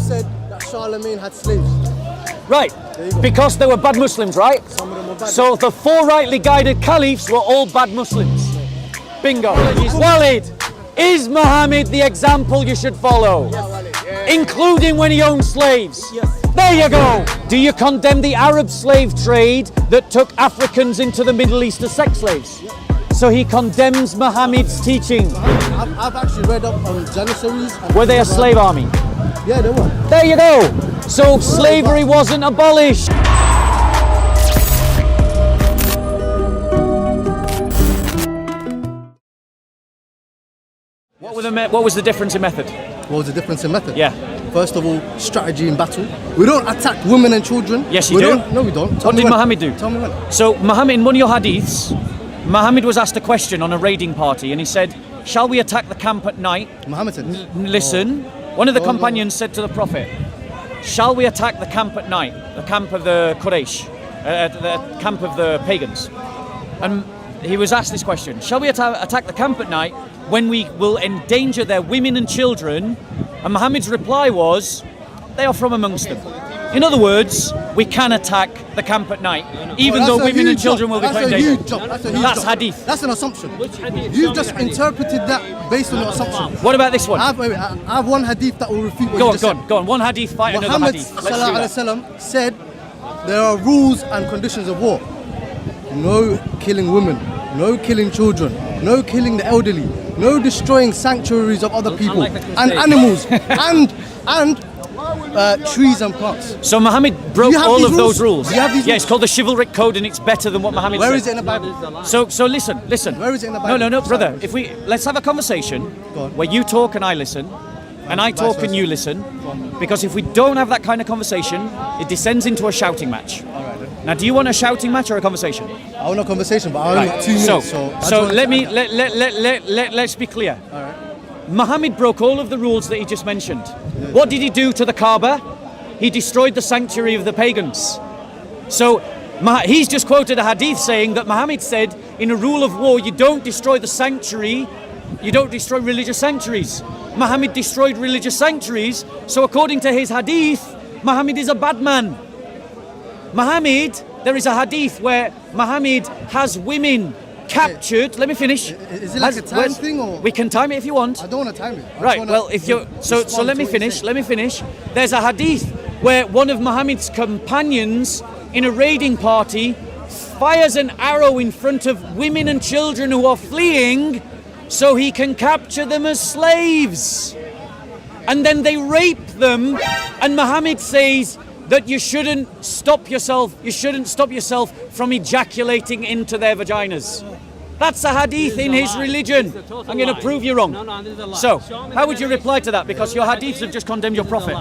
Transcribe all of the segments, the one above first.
said that Charlemagne had slaves. Right, because they were bad Muslims, right? Some of them were bad. So the 4 rightly guided caliphs were all bad Muslims. Bingo. Walid, is Muhammad the example you should follow? Including when he owned slaves? Yes. There you go. Do you condemn the Arab slave trade that took Africans into the Middle East as sex slaves? So he condemns Muhammad's teaching. I've actually read up on Janissaries. Were they a slave army? Yeah, they were. There you go. So slavery wasn't abolished. What was the difference in method? What was the difference in method? Yeah. First of all, strategy in battle. We don't attack women and children. Yes, you do. No, we don't. What did Muhammad do? Tell me when. So Muhammad, in one of your hadiths, Muhammad was asked a question on a raiding party, and he said, "Shall we attack the camp at night?" Muhammad said. Listen, one of the companions said to the Prophet, "Shall we attack the camp at night, the camp of the Quraysh, the camp of the pagans?" And he was asked this question, "Shall we attack the camp at night when we will endanger their women and children?" And Muhammad's reply was, "They are from amongst them." In other words, we can attack the camp at night, even though women and children will be put in danger. That's hadith. That's an assumption. You've just interpreted that based on an assumption. What about this one? I have one hadith that will refute what you just said. Go on. One hadith fight another Muhammad hadith. Let's do that. said there are rules and conditions of war. No killing women, no killing children, no killing the elderly, no destroying sanctuaries of other people and animals and trees and plants. So Muhammad broke all of those rules. Do you have these Yeah, rules? it's called the chivalric code, and it's better than what Muhammad said. Where is it in the Bible? So listen. Where is it in the Bible? No, brother. Let's have a conversation Go on. where you talk and I listen, and I talk and you listen. Because if we don't have that kind of conversation, it descends into a shouting match. All right, then. Now, do you want a shouting match or a conversation? I want a conversation, but I only got 2 minutes. Let's be clear. All right. Muhammad broke all of the rules that he just mentioned. What did he do to the Kaaba? He destroyed the sanctuary of the pagans. So he's just quoted a hadith saying that Muhammad said in a rule of war, you don't destroy the sanctuary, you don't destroy religious sanctuaries. Muhammad destroyed religious sanctuaries, so according to his hadith, Muhammad is a bad man. There is a hadith where Muhammad has women captured. Let me finish. Is it like a time thing or? We can time it if you want. I don't want to time it. Right. Well, if you're so let me finish. There's a hadith where one of Muhammad's companions in a raiding party fires an arrow in front of women and children who are fleeing so he can capture them as slaves. And then they rape them, and Muhammad says that you shouldn't stop yourself from ejaculating into their vaginas. That's a hadith in his religion. I'm going to prove you wrong. So, how would you reply to that? Because your hadiths have just condemned your prophet.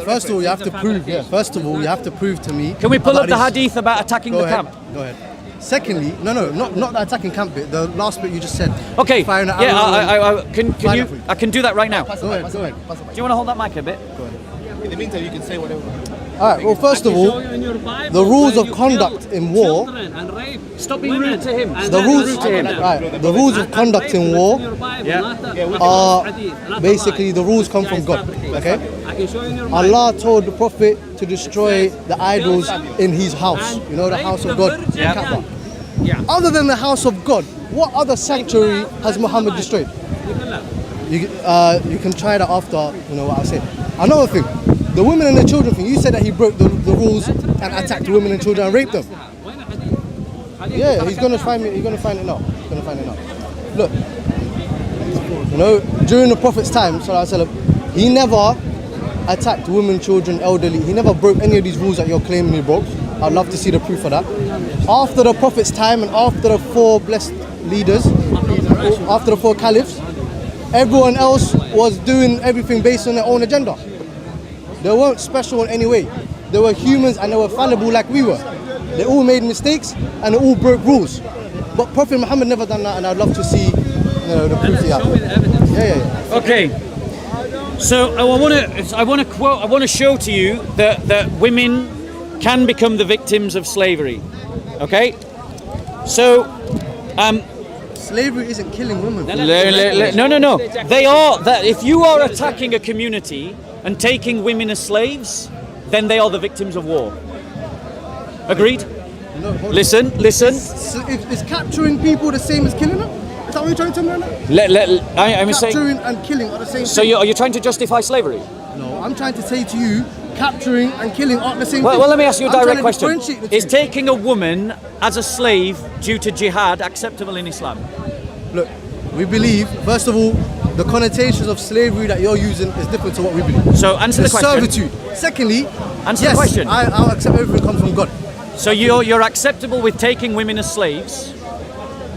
First of all, you have to prove. Yeah. First of all, you have to prove to me. Can we pull up the hadith about attacking the camp? Go ahead. Secondly, not the attacking camp bit. The last bit you just said. Okay. Firing an Yeah. arrow I can do that right now. Go ahead. Do you want to hold that mic a bit? In the meantime, you can say whatever. All right. Well, first of all, the rules of conduct in war. Stop being rude to him. The rules of conduct in war are basically the rules come from God. Okay. Allah told the Prophet to destroy the idols in his house. You know, the house of God. Kaaba. Other than the house of God, what other sanctuary has Muhammad destroyed? You can try that after you know what I said. Another thing, the women and the children thing. You said that he broke the rules and attacked the women and children and raped them. Yeah, he's gonna find it now. Look, you know, during the Prophet's time, sallallahu alaihi wasallam, he never attacked women, children, elderly. He never broke any of these rules that you're claiming he broke. I'd love to see the proof of that. After the Prophet's time and after the 4 blessed leaders, after the 4 caliphs, everyone else was doing everything based on their own agenda. They weren't special in any way. They were humans and they were fallible like we were. They all made mistakes and they all broke rules. But Prophet Muhammad never done that, and I'd love to see the proof he had. Yeah. Okay. So I want to show to you that women can become the victims of slavery. Okay. So slavery isn't killing women. No. They are that. If you are attacking a community, and taking women as slaves, then they are the victims of war. Agreed? No, hold on. Listen. So is capturing people the same as killing them? Is that what you're trying to tell me right now? I'm saying. Capturing and killing are the same So thing. are you trying to justify slavery? No, I'm trying to say to you, capturing and killing aren't the same thing. Well, let me ask you a I'm trying direct to question. differentiate the Is two. taking a woman as a slave due to jihad acceptable in Islam? Look, we believe, first of all, the connotations of slavery that you're using is different to what we believe. So answer the It's question. servitude. Secondly, Answer yes, the question. I'll accept everything comes from God. So you're acceptable with taking women as slaves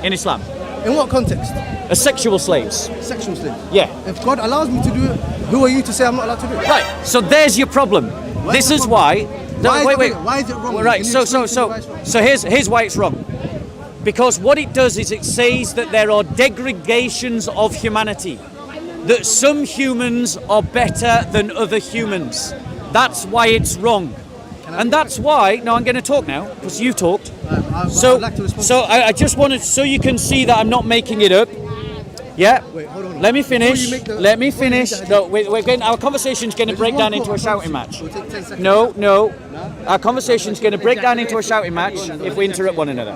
in Islam? In what context? As sexual slaves? Sexual slaves. Yeah. If God allows me to do it, who are you to say I'm not allowed to do it? Right. So there's your problem. Why This is is the why. problem? No, Why is wait. it- why is it wrong? Well, right. Can you So explain to me why it's wrong? here's why it's wrong. Because what it does is it says that there are degradations of humanity. That some humans are better than other humans. That's why it's wrong. And that's why, no, I'm going to talk now, because you talked. So, I'd like to respond. I just wanted, so you can see that I'm not making it up. Yeah? Wait, hold on. Let me Before finish. you make the- Let me before you make finish. the No, we're getting, our conversation's going to There's break one down quote, into a I shouting promise match. you. It'll take 10 seconds. No. Our conversation's going to break down into a shouting match if we interrupt one another.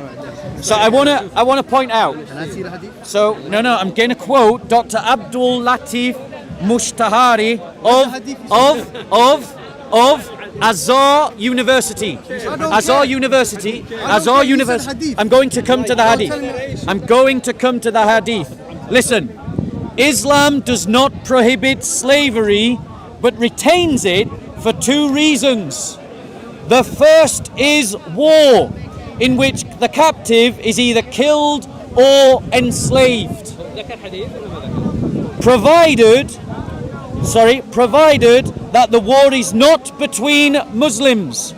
So I wanna point out. Can I see the hadith? So no, I'm going to quote Dr. Abdul Latif Mushtahari of Azhar University. Azhar University. Azhar University. I'm going to come to the hadith. I'm going to come to the hadith. Listen, Islam does not prohibit slavery, but retains it for two reasons. The first is war, in which the captive is either killed or enslaved. Provided that the war is not between Muslims.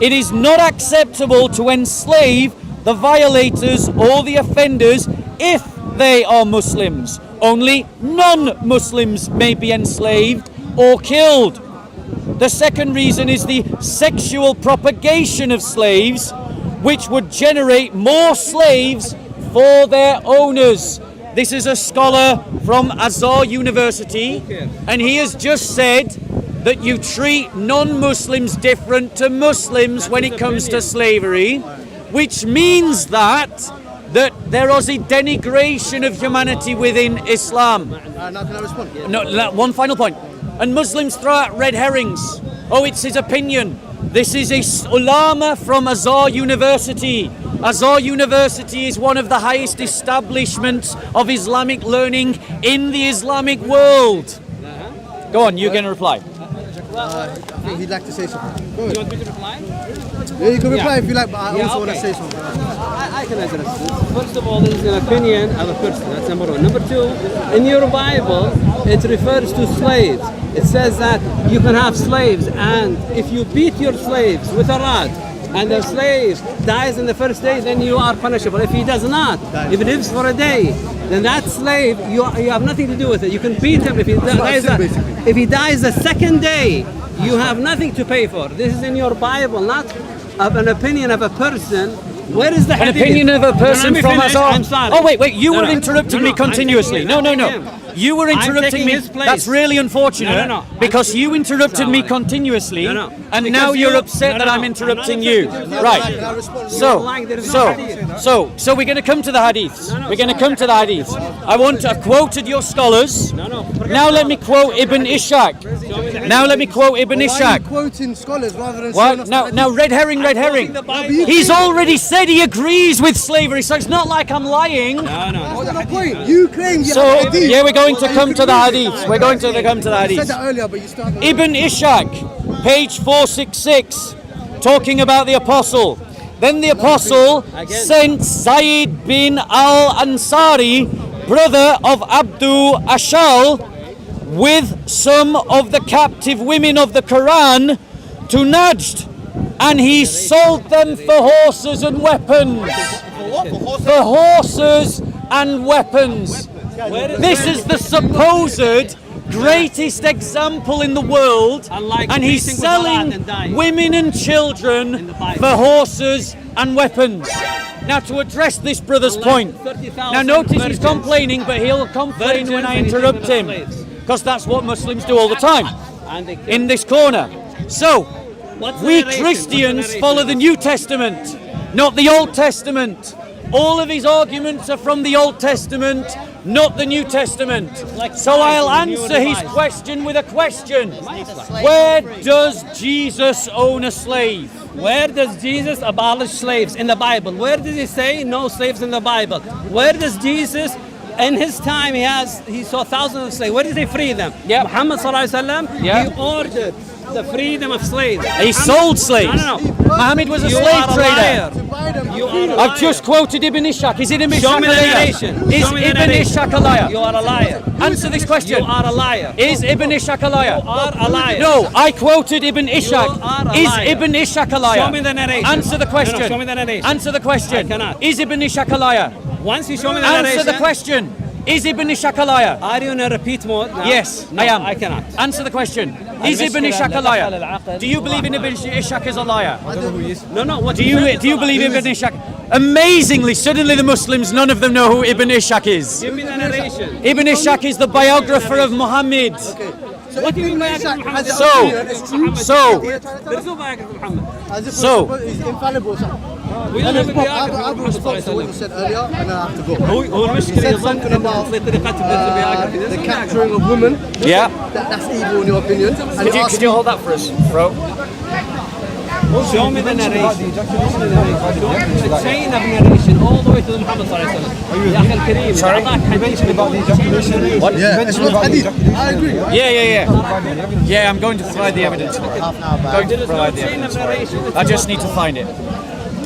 It is not acceptable to enslave the violators or the offenders if they are Muslims. Only non-Muslims may be enslaved or killed. The second reason is the sexual propagation of slaves, which would generate more slaves for their owners. This is a scholar from Azhar University, and he has just said that you treat non-Muslims different to Muslims when it comes to slavery, which means that there is a denigration of humanity within Islam. Now can I respond? No, one final point. And Muslims throw out red herrings. Oh, it's his opinion. This is a ulama from Azhar University. Azhar University is one of the highest establishments of Islamic learning in the Islamic world. Go on, you're going to reply. I think he'd like to say something. Go You ahead. want me to reply? Yeah, you can reply if you like, but I also want to okay. say something. I can address this. First of all, this is an opinion of a person. That's number one. Number two, in your Bible, it refers to slaves. It says that you can have slaves, and if you beat your slaves with a rod, and the slave dies in the first day, then you are punishable. If he does not, if he lives for a day, then that slave, you have nothing to do with it. You can beat him if he dies. If he dies the second day, you have nothing to pay for. This is in your Bible, not of an opinion of a person. Where is the An hadith? opinion of a person Let me from finish. Azhar. I'm sorry. Oh, wait, you No, were no. interrupting me I'm continuously. taking No. him. You were I'm interrupting taking me. his place. That's really unfortunate No. because you interrupted me Sorry. continuously, No. and Because now you're you- upset no, that no, I'm no. interrupting I'm you. not interrupting you. Right. Can I respond? You're lying. There is no hadith. So we're going to come to the hadiths. No, We're going to come to the hadiths. I've quoted your scholars. No. Now let me quote Ibn Ishaq. Now let me quote Ibn Why are you Ishaq. quoting scholars rather than saying What? us No, the no, hadith? red herring. the Bible. He's already said he agrees with slavery, so it's not like I'm lying. No. That's not the point. You claim you So, have hadith. yeah, we're going to You come to the can read it. hadiths. We're going to come to the You said hadiths. that earlier, but you still haven't. Ibn Ishaq, page 466, talking about the apostle. Then the apostle sent Zayd bin al-Ansari, brother of Abdu Ashal, with some of the captive women of the Quran to Najd, and he sold them for horses and weapons. For horses and weapons. This is the supposed greatest example in the world, Unlike and he's beating with a rod selling and dying. women and children In the Bible. for horses and weapons. Now, to address this brother's Unlike point, 30,000 now notice he's virgins. complaining, but he'll complain when I Virgins and interrupt him, slaves. because that's what Muslims do all the time. And they in this corner. So, What's the we narration? Christians What's the follow the narration? New Testament, not the Old Testament. All of his arguments are from the Old Testament, not the New Testament. So I'll answer his question with a question. Where does Jesus own a slave? Where does Jesus abolish slaves in the Bible? Where does he say no slaves in the Bible? Where does Jesus, in his time, he saw thousands of slaves. Where does he free them? Yeah. Muhammad sallallahu alaihi wasallam, Yeah. he ordered the freedom of slaves. He sold slaves. No. Muhammad was a You slave are a trader. liar. You are a liar. I've just quoted Ibn Ishaq. Is Ibn Show Ishaq me a the liar? narration. Is Show me the Ibn narration. Ishaq a liar? You are a liar. Answer this question. You are a liar. Is Ibn Ishaq a liar? You are a liar. No, I quoted Ibn You Ishaq. are a Is liar. Ibn Ishaq a liar? Show me the narration. Answer the question. No, show me the narration. Answer the question. I cannot. Is Ibn Ishaq a liar? Once you show me the Answer narration. the question. Is Ibn Ishaq a liar? Are you in a repeat mode now? Yes, No, I am. I cannot. Answer the question. Is Ibn Ishaq a liar? Do you believe in Ibn Ishaq as a liar? No. What Do you believe Ibn Ishaq? Amazingly, suddenly the Muslims, none of them know who Ibn Ishaq is. Give me the narration. Ibn Ishaq is the biographer of Muhammad. What do you mean by Muhammad? So- There's no biography of Muhammad. As if So- he's infallible. We don't have a biography I've of Muhammad sallallahu response to what alaihi you wasallam. said earlier, and then I have to go. هو المشكلة said يظن something إنه about, في طريقة biography. There's The no capturing biography. of women, Yeah. that's evil in your opinion. And Could you hold that for us, bro? Show me the narration. Show me the narration. The chain of narration all the way to the Muhammad sallallahu alaihi wasallam. يا أخي الكريم. Sorry? What? yeah, it's not hadith. I agree. Yeah, I'm going to provide the evidence. Going to There is no provide the chain evidence. of narration. I just need to find it.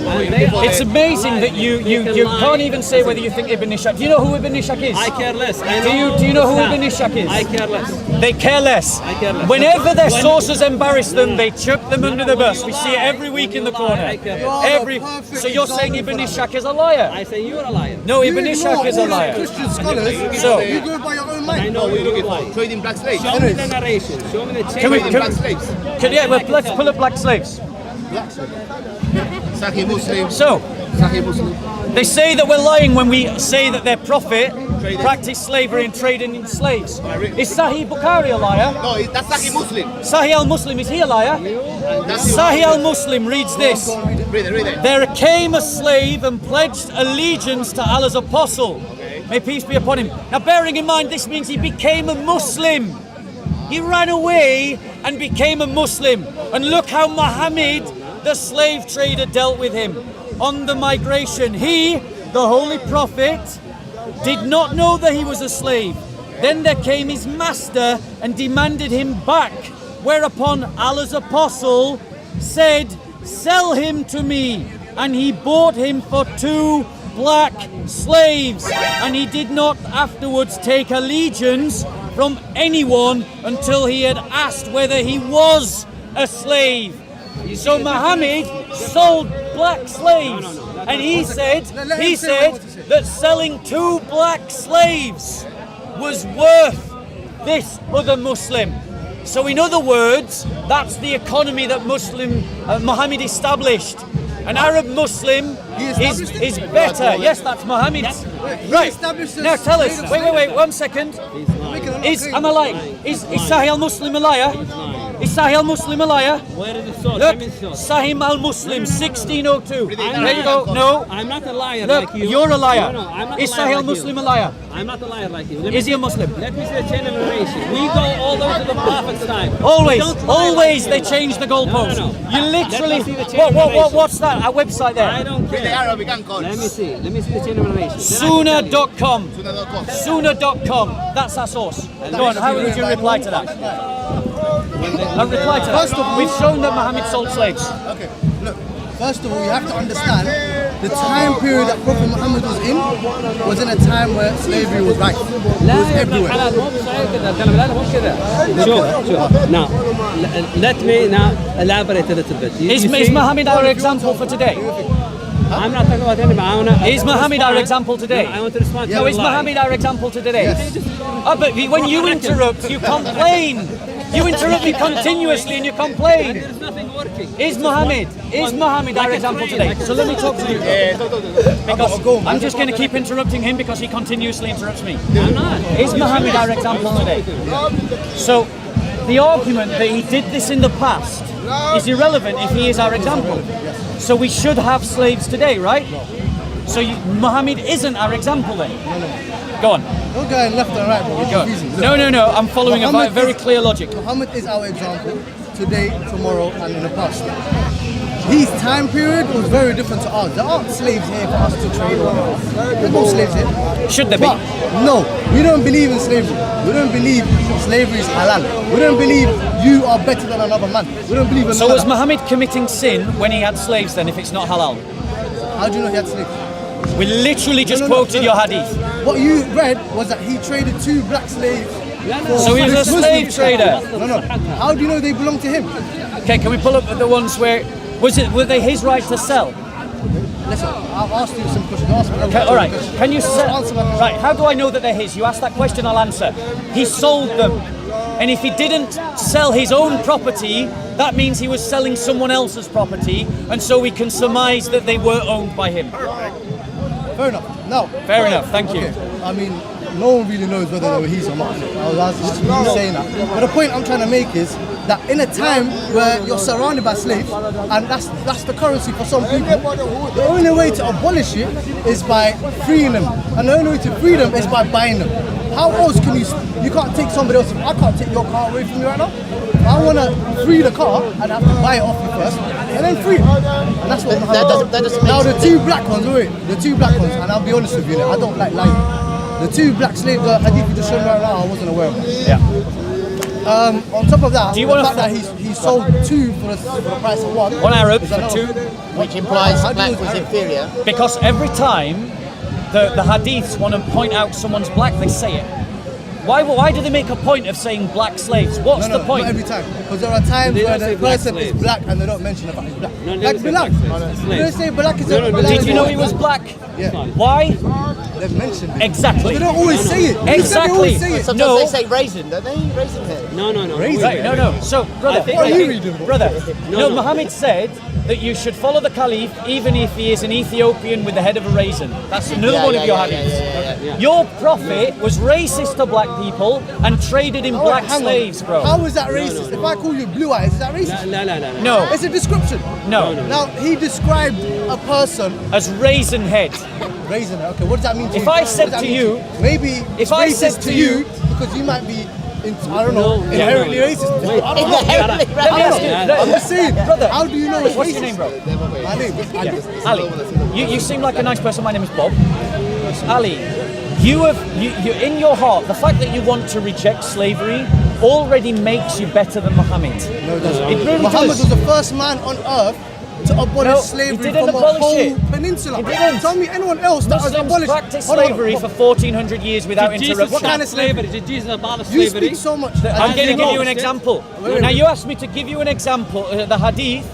And they are It's amazing that you lie. can't even say whether you think Ibn Ishaq. Do you know who Ibn Ishaq is? I care less. I Do you know who Islam. Ibn Ishaq is? I care less. They care less. I care less. Whenever their When- sources embarrass them, they chuck them under the bus. We see it every week in the corner. I care less. So you're saying Ibn Ishaq is a liar? I say you're a liar. No, Ibn Ishaq is a liar. Christian scholars, So- you go by your own I mind. know What are you you're looking a liar. for? Trading black slaves. Show me the narration. Show me the chain. Can we- Trading black slaves. Let's pull up black slaves. Sahih Muslim. So, Sahih Muslim. they say that we're lying when we say that their prophet practiced slavery and trading in slaves. Is Sahih Bukhari a liar? No, that's Sahih Muslim. Sahih al-Muslim, is he a liar? That's Sahih al-Muslim reads this. Read it. There came a slave and pledged allegiance to Allah's apostle. May peace be upon him. Now bearing in mind this means he became a Muslim. He ran away and became a Muslim. And look how Muhammad, the slave trader, dealt with him. On the migration, he, the holy prophet, did not know that he was a slave. Then there came his master and demanded him back. Whereupon Allah's apostle said, "Sell him to me." And he bought him for 2 black slaves. And he did not afterwards take allegiance from anyone until he had asked whether he was a slave. So Muhammad sold black slaves. And he said that selling 2 black slaves was worth this other Muslim. So in other words, that's the economy that Muhammad established. An Arab Muslim is better. Yes, that's Muhammad's. Right. established this- Now tell us. Wait, 1 second. Am I lying? Is Sahih al-Muslim a liar? Is Sahih al-Muslim a liar? Where is the source? Look, Give me the source. Sahih al-Muslim 1602. I'm There you not- go. No. I'm not a liar Look, like you. you're a liar. No, I'm not Is a liar Sahih like al-Muslim you. a liar? I'm not a liar like you. Is he a Muslim? Let me see the chain of narration. We go all the way to the Prophet's time. Always, We don't lie always like they change the goalposts. No. You literally. Let me see the chain of narration. What's that? A website I there? don't Read the care. Arabic and God. Let me see. Let me see the chain of narration. Suna.com. Sunnah.com. Suna.com. That's our source. Go on, how would you reply to that? A reply to that. We've shown that Muhammad sold slaves. Okay, look. First of all, you have to understand the time period that Prophet Muhammad was in was in a time where slavery was rife. It was لا يا ابن everywhere. الحلال مو بصحيح كذا الكلام لا مو كذا شوف now let me now elaborate a little bit. Is Muhammad our example for today? I'm not talking about anybody. I wanna Is Muhammad our respond. example today? No, I want to respond to No, your is lie. Muhammad our example to today? Yes. Oh, but when you interrupt, you complain. You interrupt me continuously and you complain. There's nothing working. Is Muhammad our example today? So let me talk to you. Because I'm just going to keep interrupting him because he continuously interrupts me. I'm not. Is Muhammad our example today? So the argument that he did this in the past is irrelevant if he is our example. So we should have slaves today, right? So Muhammad isn't our example then? Go on. Don't go left and right, bro. You're confusing. Look, No. I'm following a very clear logic. Muhammad is our example today, tomorrow, and in the past. His time period was very different to ours. There aren't slaves here for us to trade or whatever. There's no slaves here. Should there be? But no, we don't believe in slavery. We don't believe slavery is halal. We don't believe you are better than another man. We don't believe in So none was of that. Muhammad committing sin when he had slaves then, if it's not halal? How do you know he had slaves? We literally just No, quoted your hadith. What you read was that he traded 2 black slaves. So he was a Muslim slave trader. No. How do you know they belong to him? Okay, can we pull up the ones where were they his right to sell? Listen, I'll ask you some questions. Ask me Okay, all right. Can you sell? Answer my question. Right. How do I know that they're his? You ask that question, I'll answer. He sold them, and if he didn't sell his own property, that means he was selling someone else's property, and so we can surmise that they were owned by him. Fair enough. No. Fair enough. Thank you. Okay. I mean, no one really knows whether they were his or not. I was just saying that. But the point I'm trying to make is that in a time where you're surrounded by slaves, and that's the currency for some people, the only way to abolish it is by freeing them. And the only way to free them is by buying them. How else can you can't take somebody else, I can't take your car away from you right now. I want to free the car and I have to buy it off you first, and then free it. And that's what That doesn't now make the 2 black ones, the 2 black ones, and I'll be honest with you, I don't like lying. The 2 black slaves, the hadith you just showed me right now, I wasn't aware of. Yeah. On top of that, Do you the wanna fact that he sold 2 for the price of 1. One Arab is for another 2. thing. Which implies How do you- black was inferior. Because every time the hadiths want to point out someone's black, they say it. Why do they make a point of saying black slaves? What's No, the point? not every time. Because there are times They where don't say the black person is slaves. black and they don't mention the fact he's black. No, they Like don't say Bilal. black slaves. They don't say black is No, Bilal Did is you know white. he was black? Yeah. Why? They've mentioned it. Exactly. But they don't always say it. You said they Exactly. always say it. Sometimes No. they say raisin, don't they? Raisin head. No. Raisin. Right, no. So, brother, think- What are you reading? brother, No. Muhammad said that you should follow the Caliph even if he is an Ethiopian with the head of a raisin. That's another one of your hadiths. Yeah. Your prophet was racist to black people and traded in Oh, black hang on. slaves, bro. How is that racist? If I call you blue eyes, is that racist? No. No, It's a description. no, Now, he described a person as raisin head. raising it. Okay, what does that mean to you? If I What said does that to mean you- maybe if it's I racist said to you- because you might be, I don't know, No, inherently no. racist. Wait. I don't know. Inherently Let me ask you, I'm just saying, brother, how do you know it's what's racist? your name, bro? My name is Ali. Ali, you seem like a nice person. My name is Bob. Ali, you in your heart, the fact that you want to reject slavery already makes you better than Muhammad. No, it doesn't. It really Muhammad does. was the first man on earth to abolish No, he slavery didn't from a abolish whole it. peninsula. He didn't. Tell me anyone else that has Muslims abolished practiced Hold on, slavery hold for on. 1400 years without Jesus interruption. What kind of slavery? Did Jesus abolish You slavery? speak so much. I'm going to give you an abolished it. example. wait, Now wait. you asked me to give you an example. The hadith,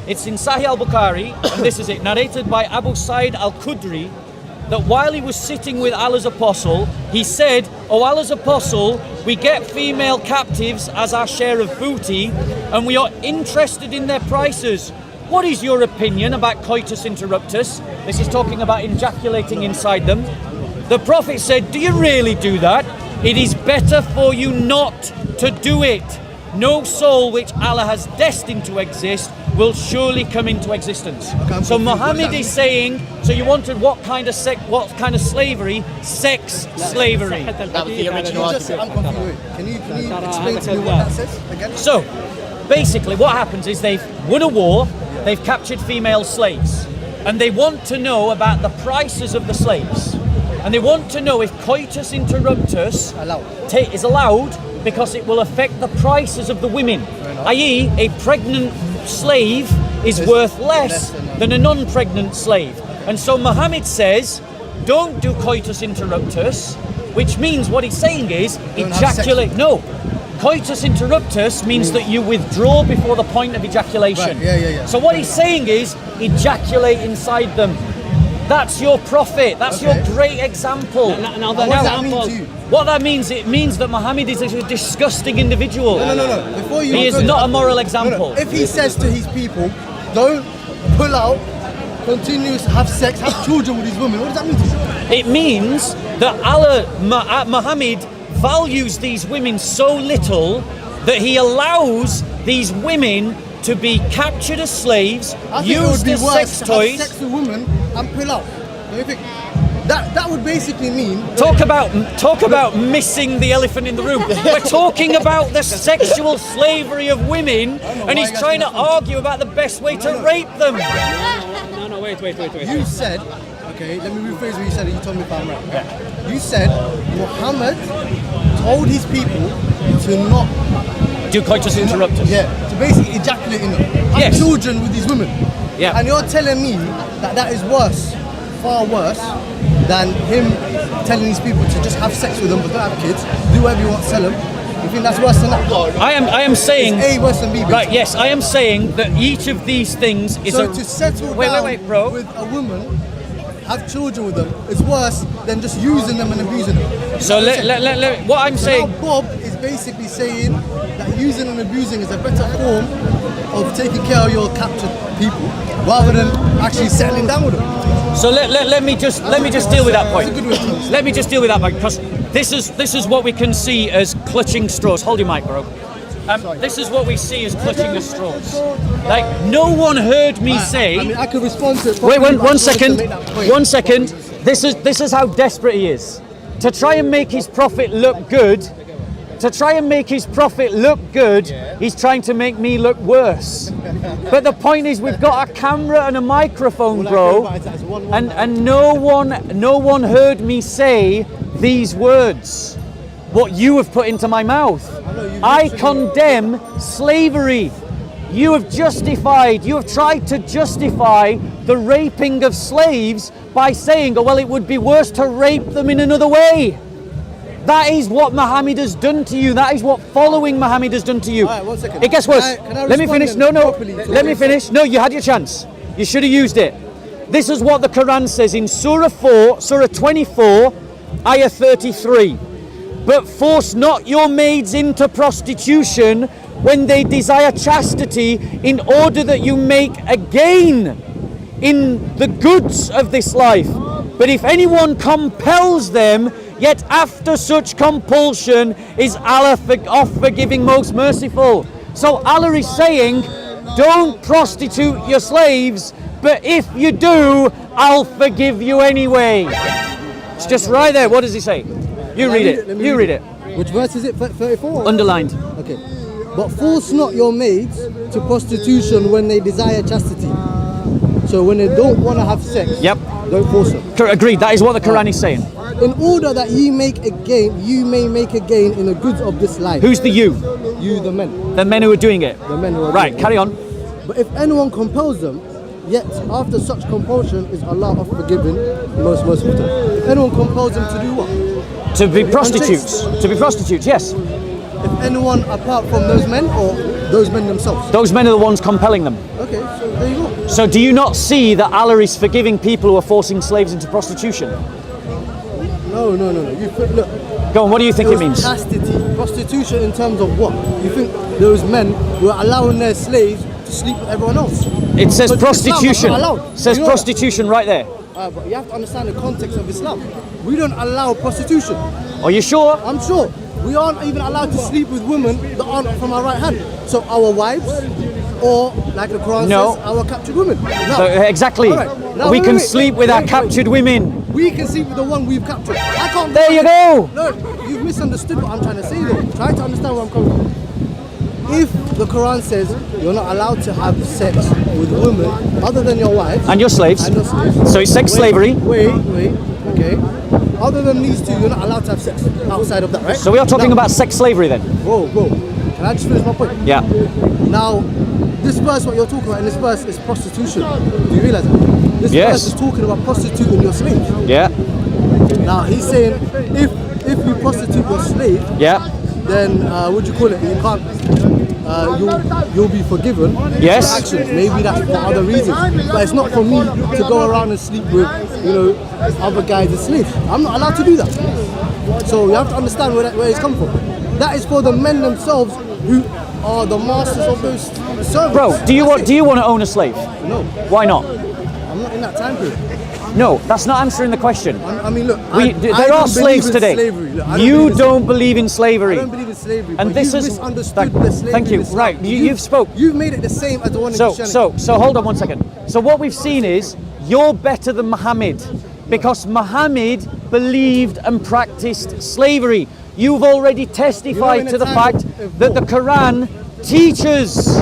it's in Sahih al-Bukhari, and this is it, narrated by Abu Sa'id al-Khudri, that while he was sitting with Allah's apostle, he said, "O Allah's apostle, we get female captives as our share of booty, and we are interested in their prices. What is your opinion about coitus interruptus?" This is talking about ejaculating inside them. The Prophet said, "Do you really do that? It is better for you not to do it. No soul which Allah has destined to exist will surely come into existence." I'm So confused. What Muhammad does is that saying, so you wanted what kind of slavery? Sex slavery. That was the original Just, article. I'm confused. Wait, can you explain to me what that says again? So basically what happens is they've won a war, they've captured female slaves, and they want to know about the prices of the slaves. And they want to know if coitus interruptus is allowed because it will affect the prices of the women. I.e., a pregnant slave is worth less than a non-pregnant slave. And so Muhammad says, don't do coitus interruptus, which means what he's saying is Don't have sex. ejaculate. No, coitus interruptus means that you withdraw before the point of ejaculation. Right, yeah. So what he's saying is ejaculate inside them. That's your prophet. That's Okay. your great example. Now What does that mean to you? What that means, it means that Muhammad is a disgusting individual. No. Before you He is go to not that- a moral No, example. If he says to his people, don't pull out, continue to have sex, have children with these women, what does that mean to you? It means that Muhammad values these women so little that he allows these women to be captured as slaves, I think it would used be as worse sex to toys. have sex with women and pull out. Do you think that would basically mean Talk about missing the elephant in the room. We're talking about the sexual slavery of women, and he's trying to argue about the best way to rape them. No, wait. you said? Okay, let me rephrase what you said. And you told me if I'm right. Yeah. You said Muhammad told his people to not Do coitus interruptus. Yeah, to basically ejaculate in them. Have Yes. children with these women. Yeah. And you're telling me that that is worse, far worse, than him telling these people to just have sex with them but don't have kids, do whatever you want, sell them. You think that's worse than that? I am saying. It's A worse than B. Basically. Right. Yes, I am saying that each of these things is So a. to settle Wait, down bro. with a woman, have children with them, is worse than just using them and abusing them. So what I'm So saying. now Bob is basically saying that using and abusing is a better form of taking care of your captured people rather than actually settling down with them. So let me just deal with that point. That's a good way to answer. Let me just deal with that point, because this is what we can see as clutching straws. Hold your mic, bro. This is what we see as clutching the straws. Like, no one heard me say. I mean, I could respond to it. Wait, properly, but I one just wanted to second. make that point. 1 second. This is how desperate he is. To try and make his prophet look good. He's trying to make me look worse. But the point is, we've got a camera and a microphone, bro, and no one heard me say these words. What you have put into my mouth. I condemn slavery. You have tried to justify the raping of slaves by saying, oh, well, it would be worse to rape them in another way. That is what Muhammad has done to you. That is what following Muhammad has done to you. All right, 1 second. It gets worse. Can I Let me respond finish. then No. properly to Let me what finish. No, you had your chance. You should have used it. This is what the Quran says in Surah 24, Ayah 33. But force not your maids into prostitution when they desire chastity, in order that you make a gain in the goods of this life. But if anyone compels them, yet after such compulsion is Allah oft-forgiving, most merciful. So Allah is saying, don't prostitute your slaves, but if you do, I'll forgive you anyway. It's just right there. What does he say? You read it. You read it. Which verse is it? 34? Underlined. Okay. But force not your maids to prostitution when they desire chastity. So when they don't want to have sex, Yep. don't force them. Agreed. That is what the Quran is saying. In order that you may make a gain in the goods of this life. Who's the you? You, the men. The men who are doing it. The men who are Right, doing it. carry on. But if anyone compels them, yet after such compulsion is Allah of forgiving, most merciful. If anyone compels them to do what? To be prostitutes. To be prostitutes, yes. If anyone apart from those men or those men themselves? Those men are the ones compelling them. Okay, so there you go. So do you not see that Allah is forgiving people who are forcing slaves into prostitution? No. You look. Go on, what do you think it means? Chastity. Prostitution in terms of what? You think those men were allowing their slaves to sleep with everyone else? It says But prostitution. Islam, that's not allowed. It says You know prostitution right there. But you have to understand the context of Islam. We don't allow prostitution. Are you sure? I'm sure. We aren't even allowed to sleep with women that aren't from our right hand. So our wives, or like the Quran No. says, our captured women. No. So, exactly. All right. Now, We wait, can wait, sleep wait, with our wait. captured women. We can sleep with the one we've captured. I can't. There you go. No, you've misunderstood what I'm trying to say though. Try to understand where I'm coming from. If the Quran says you're not allowed to have sex with women other than your wife And your slaves. and your slaves. So it's sex slavery. Wait, okay. Other than these two, you're not allowed to have sex outside of that, right? So we are talking Now- about sex slavery then. Whoa. Can I just finish my point? Yeah. Now, this verse, what you're talking about in this verse is prostitution. Do you realize that? This Yes. verse is talking about prostituting your slave. Yeah. Now, he's saying if you prostitute your slave, Yeah. then what do you call it? You can't. You'll be forgiven. Yes. For actions. Maybe that's for other reasons, but it's not for me to go around and sleep with, other guys as slaves. I'm not allowed to do that. So you have to understand where it's come from. That is for the men themselves who are the masters of those servants. Bro, do you want to own a slave? No, Why not? I'm not in that time period. No, that's not answering the question. I mean, look, There I are don't slaves believe in today. slavery. Look, You don't believe in slavery. I don't believe in slavery. And but this you've is misunderstood the slavery. thank you. in Islam. Right, you've spoke. You've made it the same as the one in Christianity. So hold on one second. So what we've seen is you're better than Muhammad because Muhammad believed and practiced slavery. You've already testified in a to the time fact of that the war. Quran teaches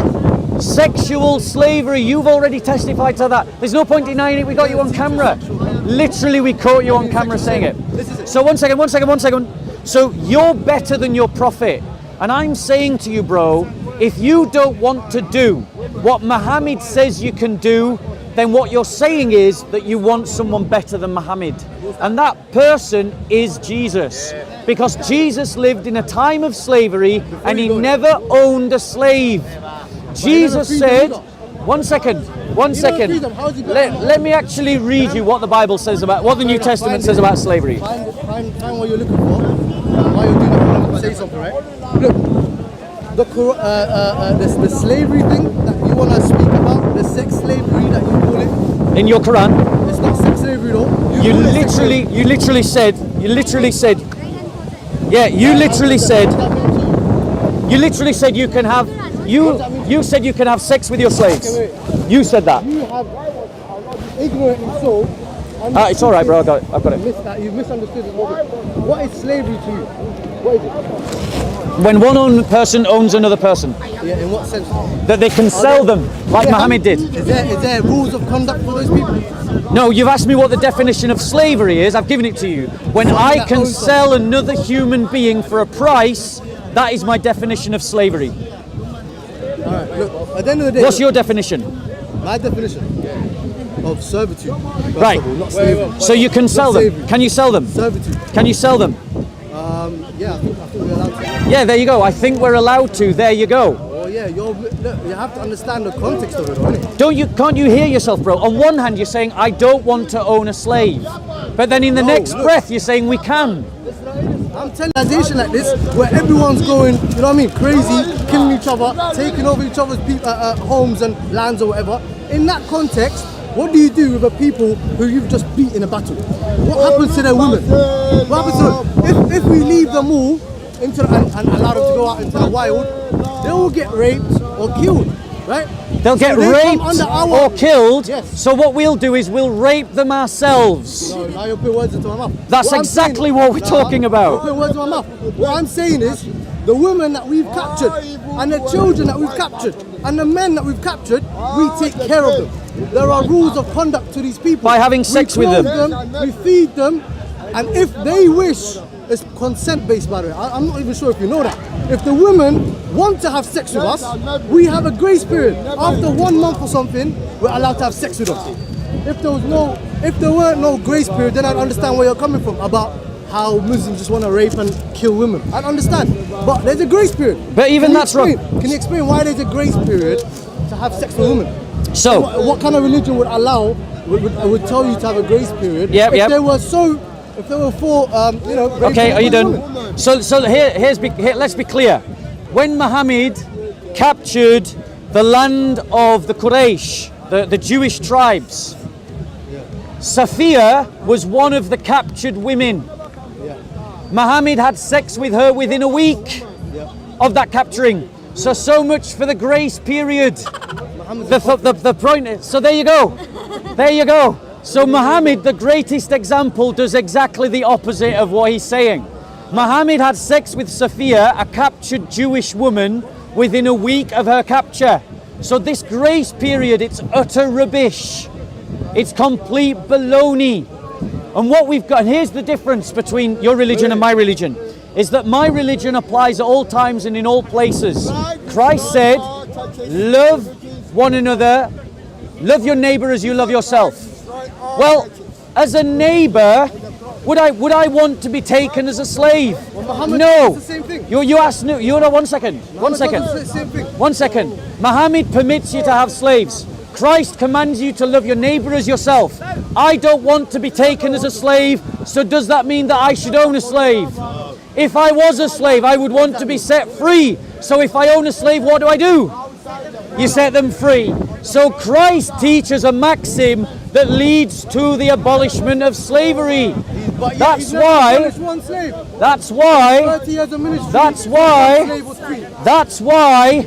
sexual slavery. You've already testified to that. There's no point denying it. We got you on camera. Literally, we caught you on camera saying it. So one second. So you're better than your prophet. And I'm saying to you, bro, if you don't want to do what Muhammad says you can do, then what you're saying is that you want someone better than Muhammad. And that person is Jesus. Because Jesus lived in a time of slavery and he never owned a slave. Jesus said, one second. Let me actually read you what the Bible says about, what the New Testament says about slavery. Find what you're looking for. Why you're doing that, I'm going to say something, right? Look, the slavery thing that you want to speak about, the sex slavery that you call it. In your Quran, It's not sex slavery though. you call it sex slavery. literally said, you literally said you can have, you said you can have sex with your slaves. You said that. You have ignorantly so. It's all right, bro. I've got it. You've misunderstood it. What is slavery to you? What is it? When one person owns another person, Yeah, in what sense? that they can sell them like Muhammad did. Is there rules of conduct for those people? No, you've asked me what the definition of slavery is. I've given it to you. When I can sell another human being for a price, that is my definition of slavery. Alright, look, at the end of the day, What's your definition? my definition of servitude? first Right. of all, not slavery. So you can sell them. slavery. Can you sell them? Servitude. Can you sell them? Yeah, I think we're allowed to. Yeah, there you go. I think we're allowed to. There you go. Oh yeah, look, you have to understand the context of it, don't you? Can't you hear yourself, bro? On one hand, you're saying, I don't want to own a slave. But then in the next breath, you're saying we can. I'm telling you, a nation like this, where everyone's going, you know what I mean, crazy, killing each other, taking over each other's homes and lands or whatever. In that context, what do you do with the people who you've just beat in a battle? What happens to their women? What happens to them? If we leave them all and allow them to go out into the wild, they will get raped or killed, right? They'll get they come raped under our- or killed. Yes. So what we'll do is we'll rape them ourselves. No, now you're putting words into my mouth. That's What I'm exactly saying- what we're talking about. You're putting words in my mouth. What I'm saying is, the women that we've captured, and the children that we've captured, and the men that we've captured, we take care of them. There are rules of conduct to these people. By having sex with them. We feed them, and if they wish, it's consent-based, by the way. I'm not even sure if you know that. If the women want to have sex with us, we have a grace period. After 1 month or something, we're allowed to have sex with them. If there weren't no grace period, then I'd understand where you're coming from about how Muslims just want to rape and kill women. I'd understand. But there's a grace period. But even Can you that's wrong. explain- Can you explain why there's a grace period to have sex with women? So, What kind of religion would allow, would tell you to have a grace period? Yep, if yep. they were for, okay, are you raping done? women. So let's be clear. When Muhammad captured the land of the Quraysh, the Jewish tribes, Safiya was one of the captured women. Muhammad had sex with her within a week of that capturing. So much for the grace period. The point is, so there you go. There you go. So Muhammad, the greatest example, does exactly the opposite of what he's saying. Muhammad had sex with Safiya, a captured Jewish woman, within a week of her capture. So this grace period, it's utter rubbish. It's complete baloney. And what we've got, and here's the difference between your religion and my religion, is that my religion applies at all times and in all places. Christ said, love one another, love your neighbor as you love yourself. Well, as a neighbor, would I want to be taken as a slave? Muhammad No. does the same thing. You asked, no, you know, one second. Does the same thing. One second. Muhammad permits you to have slaves. Christ commands you to love your neighbor as yourself. I don't want to be taken as a slave, so does that mean that I should own a slave? If I was a slave, I would want to be set free. So if I own a slave, what do? You set them free. So Christ teaches a maxim that leads to the abolishment of slavery. But yet That's he's never why- abolished one slave. That's why 30 years of ministry. That's one why- slave was free. That's why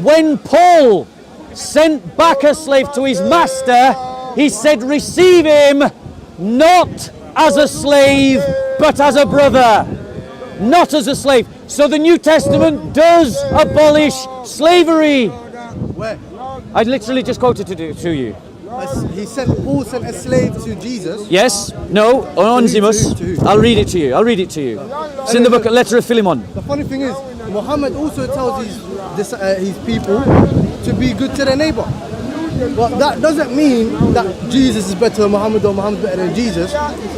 when Paul sent back a slave to his master, he said, receive him not as a slave, but as a brother. Not as a slave. So the New Testament does abolish slavery. Where? I literally just quoted to you. Paul sent a slave to Jesus. Yes? No? Onesimus? To who? I'll read it to you. I'll read it to you. It's in the book, letter of Philemon. The funny thing is, Muhammad also tells his people to be good to their neighbor. But that doesn't mean that Jesus is better than Muhammad or Muhammad better than Jesus.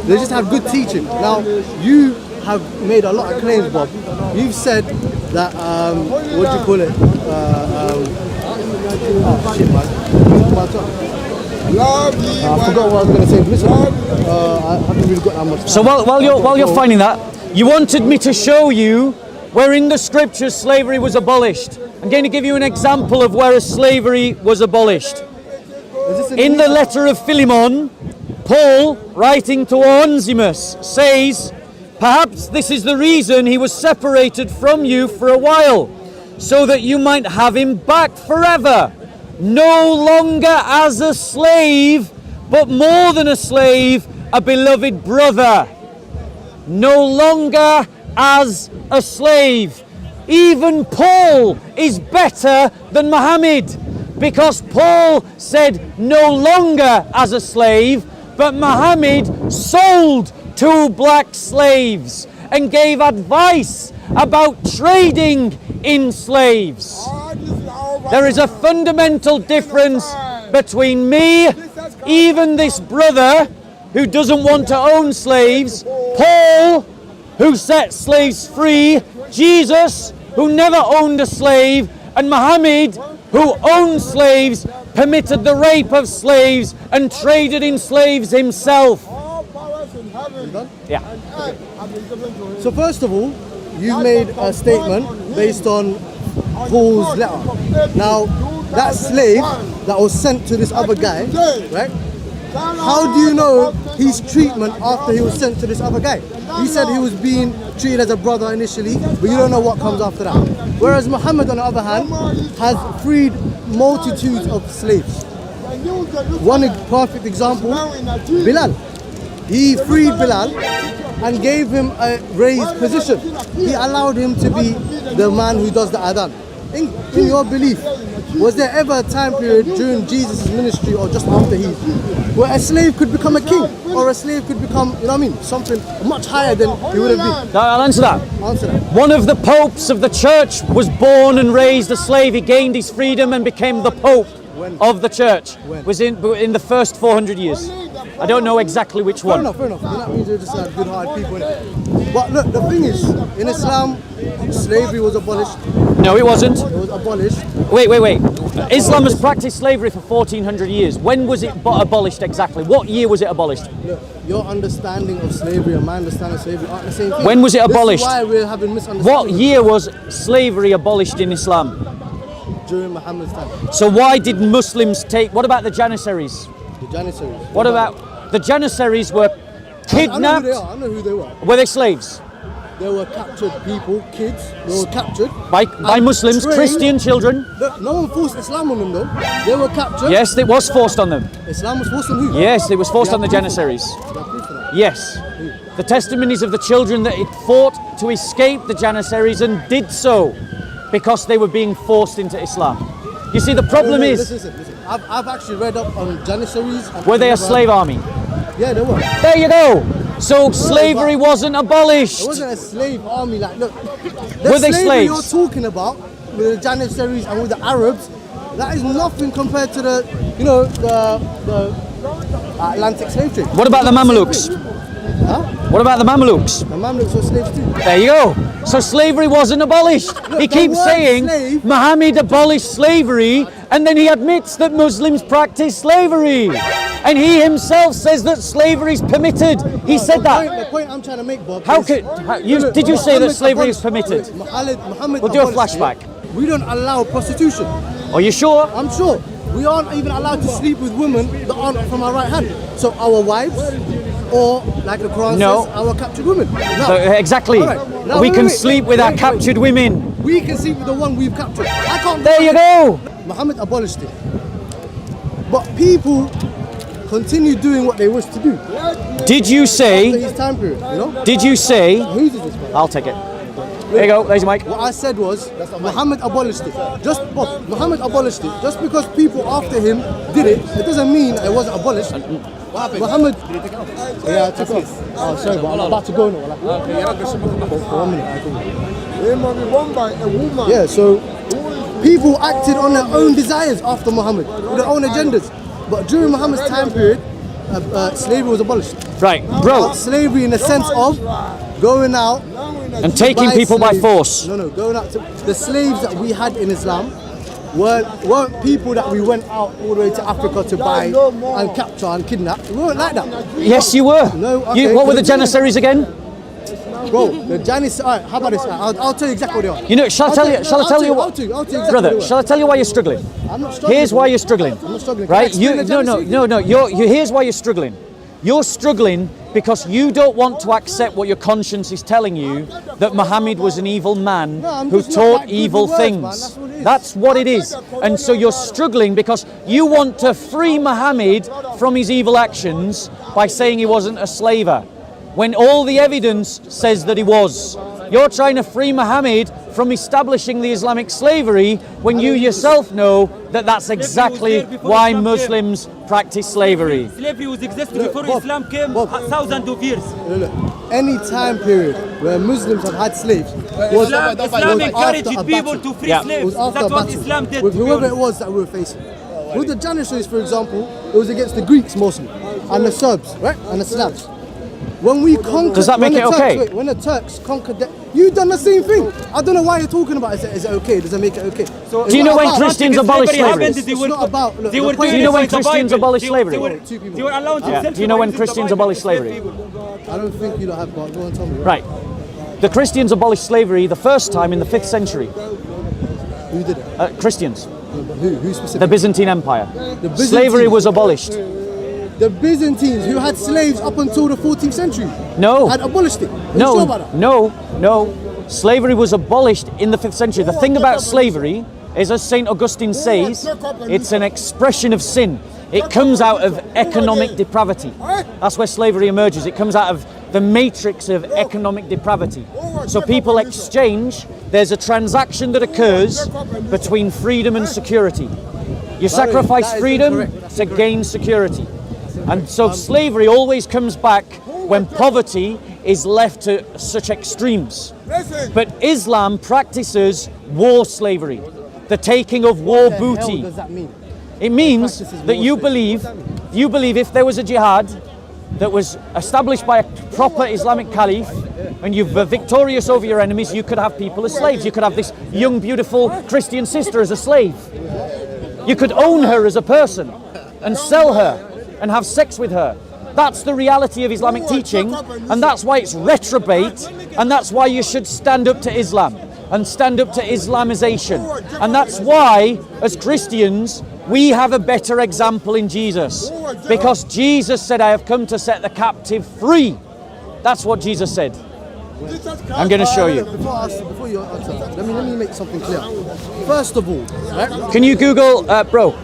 They just have good teaching. Now, you have made a lot of claims, Bob. You've said that, what do you call it? Oh, shit, man. I forgot what I was going to say. Listen, I haven't really got that much time. So while you're finding that, you wanted me to show you where in the scriptures slavery was abolished. I'm going to give you an example of where slavery was abolished. In the letter of Philemon, Paul, writing to Onesimus, says, perhaps this is the reason he was separated from you for a while, so that you might have him back forever, no longer as a slave, but more than a slave, a beloved brother. No longer as a slave. Even Paul is better than Muhammad, because Paul said no longer as a slave, but Muhammad sold 2 black slaves and gave advice about trading in slaves. There is a fundamental difference between me, even this brother who doesn't want to own slaves, Paul, who set slaves free, Jesus, who never owned a slave, and Muhammad, who owned slaves, permitted the rape of slaves, and traded in slaves himself. Yeah. So first of all, you made a statement based on Paul's letter. Now, that slave that was sent to this other guy, right? How do you know his treatment after he was sent to this other guy? You said he was being treated as a brother initially, but you don't know what comes after that. Whereas Muhammad, on the other hand, has freed multitudes of slaves. One perfect example, Bilal. He freed Bilal and gave him a raised position. He allowed him to be the man who does the adhan. In your belief, was there ever a time period during Jesus' ministry or just after where a slave could become a king, or a slave could become, you know what I mean, something much higher than he would have been? No, I'll answer that. Answer that. One of the popes of the church was born and raised a slave. He gained his freedom and became the pope of the church. When? Was in the first 400 years. I don't know exactly which one. Fair enough. That means they're just good-hearted people, innit? But look, the thing is, in Islam, slavery was abolished. No, it wasn't. It was abolished. Wait. Islam has practiced slavery for 1400 years. When was it abolished exactly? What year was it abolished? Look, your understanding of slavery and my understanding of slavery aren't the same thing. When was it abolished? This is why we're having misunderstandings. What year was slavery abolished in Islam? During Muhammad's time. So why did Muslims what about the Janissaries? The Janissaries. What about the Janissaries were kidnapped? I know who they are. Were they slaves? They were captured people, kids. They were captured By Muslims, trained. Christian children? Look, no one forced Islam on them though. They were captured. Yes, it was forced on them. Islam was forced on who? Yes, it was forced on the Janissaries. You have proof of that? Yes. The testimonies of the children that it fought to escape the Janissaries and did so because they were being forced into Islam. You see, the problem is... Listen. I've actually read up on Janissaries. Were they a slave army? Yeah, they were. There you go. So slavery wasn't abolished. It wasn't a slave army. Like, look, Were they slavery slaves? you're talking about with the Janissaries and with the Arabs, that is nothing compared to the Atlantic slave trade. What about the Mamelukes? Huh? What about the Mamelukes? The Mamluks were slaves too. There you go. So slavery wasn't abolished. He the keeps word saying slave- Muhammad abolished slavery, and then he admits that Muslims practice slavery. And he himself says that slavery is permitted. He said The that. point I'm trying to make, Bob. How is- could did you say that slavery is permitted? Muhammad We'll do a abolished it. flashback. We don't allow prostitution. Are you sure? I'm sure. we aren't even allowed to sleep with women that aren't from our right hand. So our wives, or like the Quran No. says, our captured women. Now, So, exactly. all right. Now, We wait, can wait, sleep wait, with our wait, captured women. We can sleep with the one we've captured. I can't. There you go. Muhammad abolished it. But people continue doing what they wish to do. Did you After say? his time period, you know? Did you say? Whose is this, man? I'll take it. There you go. There's your mic. What I said was, Muhammad abolished it. Muhammad abolished it. Just because people after him did it, it doesn't mean it wasn't abolished. What happened? Muhammad. Yeah, I took off. Oh, sorry, but I'm about to go now. For 1 minute. Yeah, so people acted on their own desires after Muhammad, with their own agendas. But during Muhammad's time period, slavery was abolished. Right, bro. Slavery in the sense of going out And taking people by slaves. force. No, going out to the slaves that we had in Islam weren't people that we went out all the way to Africa to buy and capture and kidnap. We weren't like that. Yes, you were. No, okay. What were the Janissaries again? Bro, the Janis. Alright, how about this? I'll tell you exactly what they are. You know, shall I tell you? Shall I tell you what? I'll tell you exactly Brother, what they shall I tell you why you're struggling? I'm not struggling. Here's why you're struggling. I'm not struggling. Can I Right? explain the Janissaries? No. Here's why you're struggling. You're struggling because you don't want to accept what your conscience is telling you, that Muhammad was an evil man No, I'm who just not taught that good evil with words, man. things. That's what it is. That's what it is. And so you're struggling because you want to free Muhammad from his evil actions by saying he wasn't a slaver, when all the evidence says that he was. You're trying to free Muhammad from establishing the Islamic slavery when you yourself know that that's exactly why Muslims practice slavery. Slavery was existing Look, before Bob, Islam came Bob. thousands of years. Look, any time period where Muslims have had slaves was Islam after encouraged a people battle. to free Yeah. It slaves. was after That's a what battle Islam did. with to be whoever it honest. was that we were facing. With the Janissaries, for example, it was against the Greeks mostly, and the Serbs, right, and the Slavs. When we conquered, Does that make when it the okay? Turks, when the Turks conquered, you done the same thing. I don't know why you're talking about it. Is it okay? Does it make it okay? So Do you know when Christians abolished slavery? It's not about. Look, They the were point Do you is- know when Christians abolished slavery? They were allowed Yeah. themselves Do you know to when use the Christians Bible abolished to slave slavery? people. I don't think you don't have. Go on, tell me. Right. The Christians abolished slavery the first time in the 5th century. Who did it? Christians. Who The specifically? Byzantine Empire. Byzantines. Slavery was abolished. The Byzantines, who had slaves up until the 14th century, No. had abolished it. Are you No, sure about that? no. Slavery was abolished in the 5th century. The thing about slavery is, as St. Augustine says, it's an expression of sin. It comes out of economic depravity. That's where slavery emerges. It comes out of the matrix of economic depravity. So people exchange, there's a transaction that occurs between freedom and security. You sacrifice that is freedom incorrect. That's to gain security. And so slavery always comes back when poverty is left to such extremes. But Islam practices war slavery, the taking of war What the hell booty. does that mean? It means practices that war you slavery. believe if there was a jihad that was established by a proper Islamic caliph and you're victorious over your enemies, you could have people as slaves. You could have this young, beautiful Christian sister as a slave. You could own her as a person and sell her and have sex with her. That's the reality of Islamic teaching, and that's why it's reprobate, and that's why you should stand up to Islam and stand up to Islamization. And that's why, as Christians, we have a better example in Jesus. Because Jesus said, I have come to set the captive free. That's what Jesus said. I'm going to show you. Before you answer, let me make something clear. First of all, right? Can you Google, bro,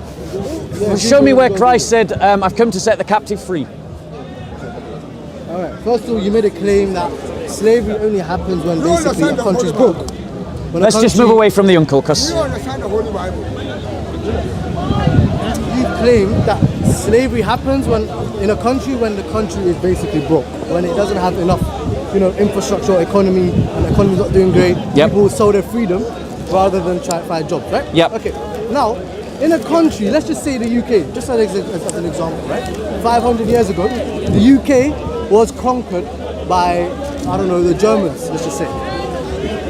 show me where Christ said, I've come to set the captive free. All right. First of all, you made a claim that slavery only happens when basically a country's broke. When a Let's just country- move away from the uncle, because You claim that slavery happens when in a country when the country is basically broke, when it doesn't have enough, infrastructure, or economy, and the economy's not doing great. Yep. People sell their freedom rather than try to find jobs, right? Yep. Okay. Now, in a country, let's just say the UK, just as an example, right? 500 years ago, the UK was conquered by, the Germans, let's just say.